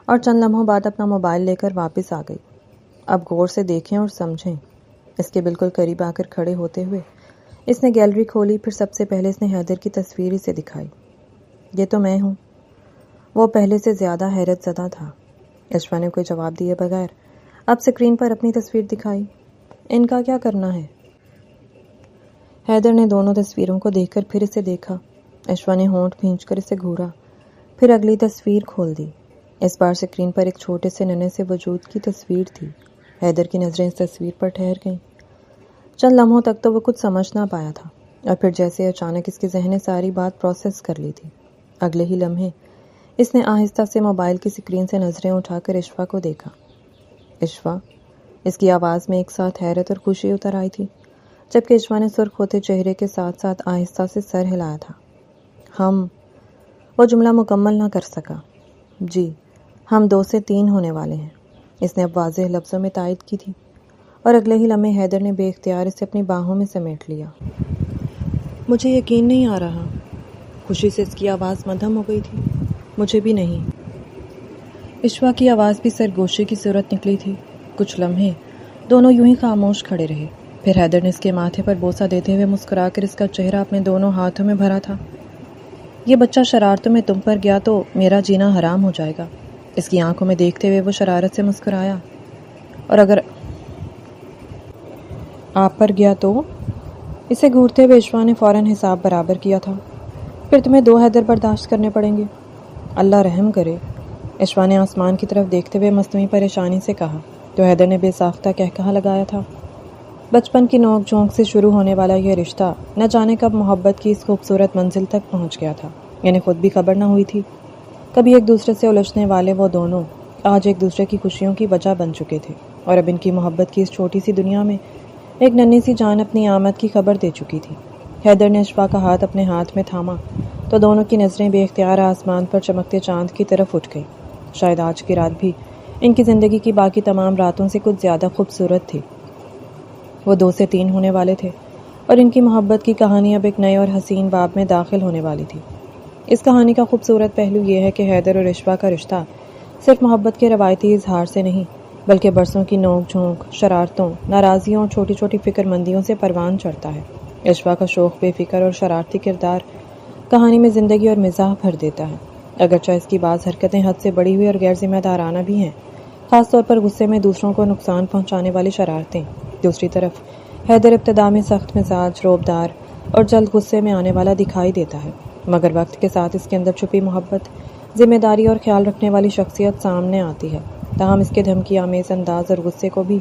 اور چند لمحوں بعد اپنا موبائل لے کر واپس آ گئی۔ اب غور سے دیکھیں اور سمجھیں۔ اس کے بالکل قریب آ کر کھڑے ہوتے ہوئے اس نے گیلری کھولی، پھر سب سے پہلے اس نے حیدر کی تصویر اسے دکھائی۔ یہ تو میں ہوں۔ وہ پہلے سے زیادہ حیرت زدہ تھا۔ اشفا نے کوئی جواب دیے بغیر اب اسکرین پر اپنی تصویر دکھائی۔ ان کا کیا کرنا ہے؟ حیدر نے دونوں تصویروں کو دیکھ کر پھر اسے دیکھا۔ اشوا نے ہونٹ بھینچ کر اسے گھورا، پھر اگلی تصویر کھول دی۔ اس بار اسکرین پر ایک چھوٹے سے ننھے سے وجود کی تصویر تھی۔ حیدر کی نظریں اس تصویر پر ٹھہر گئیں۔ چند لمحوں تک تو وہ کچھ سمجھ نہ پایا تھا، اور پھر جیسے اچانک اس کے ذہن نے ساری بات پروسیس کر لی تھی۔ اگلے ہی لمحے اس نے آہستہ سے موبائل کی اسکرین سے نظریں اٹھا کر اشوا کو دیکھا۔ اشوا، اس کی آواز میں ایک ساتھ حیرت اور خوشی اتر آئی تھی، جبکہ اشوا نے سرخ ہوتے چہرے کے ساتھ ساتھ آہستہ سے سر ہلایا تھا۔ وہ جملہ مکمل نہ کر سکا۔ جی، ہم 2 سے 3 ہونے والے ہیں، اس نے اب واضح لفظوں میں تائید کی تھی، اور اگلے ہی لمحے حیدر نے بے اختیار اسے اپنی باہوں میں سمیٹ لیا۔ مجھے یقین نہیں آ رہا۔ خوشی سے اس کی آواز مدھم ہو گئی تھی۔ مجھے بھی نہیں۔ اشوا کی آواز بھی سرگوشی کی صورت نکلی تھی۔ کچھ لمحے دونوں یوں ہی خاموش کھڑے رہے، پھر حیدر نے اس کے ماتھے پر بوسہ دیتے ہوئے مسکرا کر اس کا چہرہ اپنے دونوں ہاتھوں میں بھرا تھا۔ یہ بچہ شرارتوں میں تم پر گیا تو میرا جینا حرام ہو جائے گا۔ اس کی آنکھوں میں دیکھتے ہوئے وہ شرارت سے مسکرایا۔ اور اگر آپ پر گیا تو؟ اسے گھورتے ہوئے اشوا نے فوراً حساب برابر کیا تھا۔ پھر تمہیں 2 حیدر برداشت کرنے پڑیں گے۔ اللہ رحم کرے، اشوا نے آسمان کی طرف دیکھتے ہوئے مصنوعی پریشانی سے کہا، تو حیدر نے بے ساختہ کہا لگایا تھا۔ بچپن کی نوک جھونک سے شروع ہونے والا یہ رشتہ نہ جانے کب محبت کی اس خوبصورت منزل تک پہنچ گیا تھا، یعنی خود بھی خبر نہ ہوئی تھی۔ کبھی ایک دوسرے سے الجھنے والے وہ دونوں آج ایک دوسرے کی خوشیوں کی وجہ بن چکے تھے، اور اب ان کی محبت کی اس چھوٹی سی دنیا میں ایک ننھی سی جان اپنی آمد کی خبر دے چکی تھی۔ حیدر نے اشوا کا ہاتھ اپنے ہاتھ میں تھاما تو دونوں کی نظریں بے اختیار آسمان پر چمکتے چاند کی طرف اٹھ گئی۔ شاید آج کی رات بھی ان کی زندگی کی باقی تمام راتوں سے کچھ زیادہ خوبصورت تھی۔ وہ 2 سے 3 ہونے والے تھے، اور ان کی محبت کی کہانی اب ایک نئے اور حسین باب میں داخل ہونے والی تھی۔ اس کہانی کا خوبصورت پہلو یہ ہے کہ حیدر اور اشوا کا رشتہ صرف محبت کے روایتی اظہار سے نہیں، بلکہ برسوں کی نوک جھونک، شرارتوں، ناراضیوں اور چھوٹی چھوٹی فکر مندیوں سے پروان چڑھتا ہے۔ اشوا کا شوخ، بے فکر اور شرارتی کردار کہانی میں زندگی اور مزاح بھر دیتا ہے، اگرچہ اس کی بعض حرکتیں حد سے بڑی ہوئی اور غیر ذمہ دارانہ بھی ہیں، خاص طور پر غصے میں دوسروں کو نقصان پہنچانے والی شرارتیں۔ دوسری طرف حیدر ابتدا میں سخت مزاج، روبدار اور جلد غصے میں آنے والا دکھائی دیتا ہے، مگر وقت کے ساتھ اس کے اندر چھپی محبت، ذمہ داری اور خیال رکھنے والی شخصیت سامنے آتی ہے۔ تاہم اس کے دھمکی آمیز انداز اور غصے کو بھی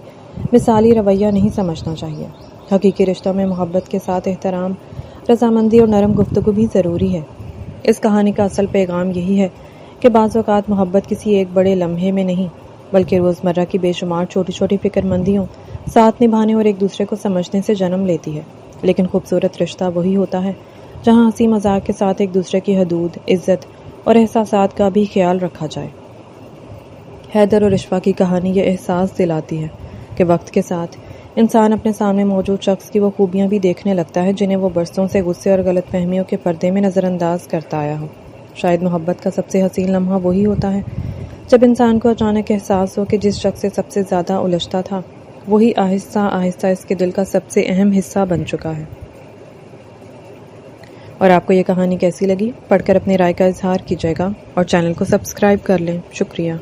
مثالی رویہ نہیں سمجھنا چاہیے۔ حقیقی رشتوں میں محبت کے ساتھ احترام، رضامندی اور نرم گفتگو بھی ضروری ہے۔ اس کہانی کا اصل پیغام یہی ہے کہ بعض اوقات محبت کسی ایک بڑے لمحے میں نہیں، بلکہ روزمرہ کی بے شمار چھوٹی چھوٹی فکر مندیوں، ساتھ نبھانے اور ایک دوسرے کو سمجھنے سے جنم لیتی ہے۔ لیکن خوبصورت رشتہ وہی ہوتا ہے جہاں ہنسی مذاق کے ساتھ ایک دوسرے کی حدود، عزت اور احساسات کا بھی خیال رکھا جائے۔ حیدر اور اشوا کی کہانی یہ احساس دلاتی ہے کہ وقت کے ساتھ انسان اپنے سامنے موجود شخص کی وہ خوبیاں بھی دیکھنے لگتا ہے جنہیں وہ برسوں سے غصے اور غلط فہمیوں کے پردے میں نظر انداز کرتا آیا ہو۔ شاید محبت کا سب سے حسین لمحہ وہی ہوتا ہے جب انسان کو اچانک احساس ہو کہ جس شخص سے سب سے زیادہ الجھتا تھا وہی آہستہ آہستہ اس کے دل کا سب سے اہم حصہ بن چکا ہے۔ اور آپ کو یہ کہانی کیسی لگی؟ پڑھ کر اپنی رائے کا اظہار کیجیے گا اور چینل کو سبسکرائب کر لیں۔ شکریہ۔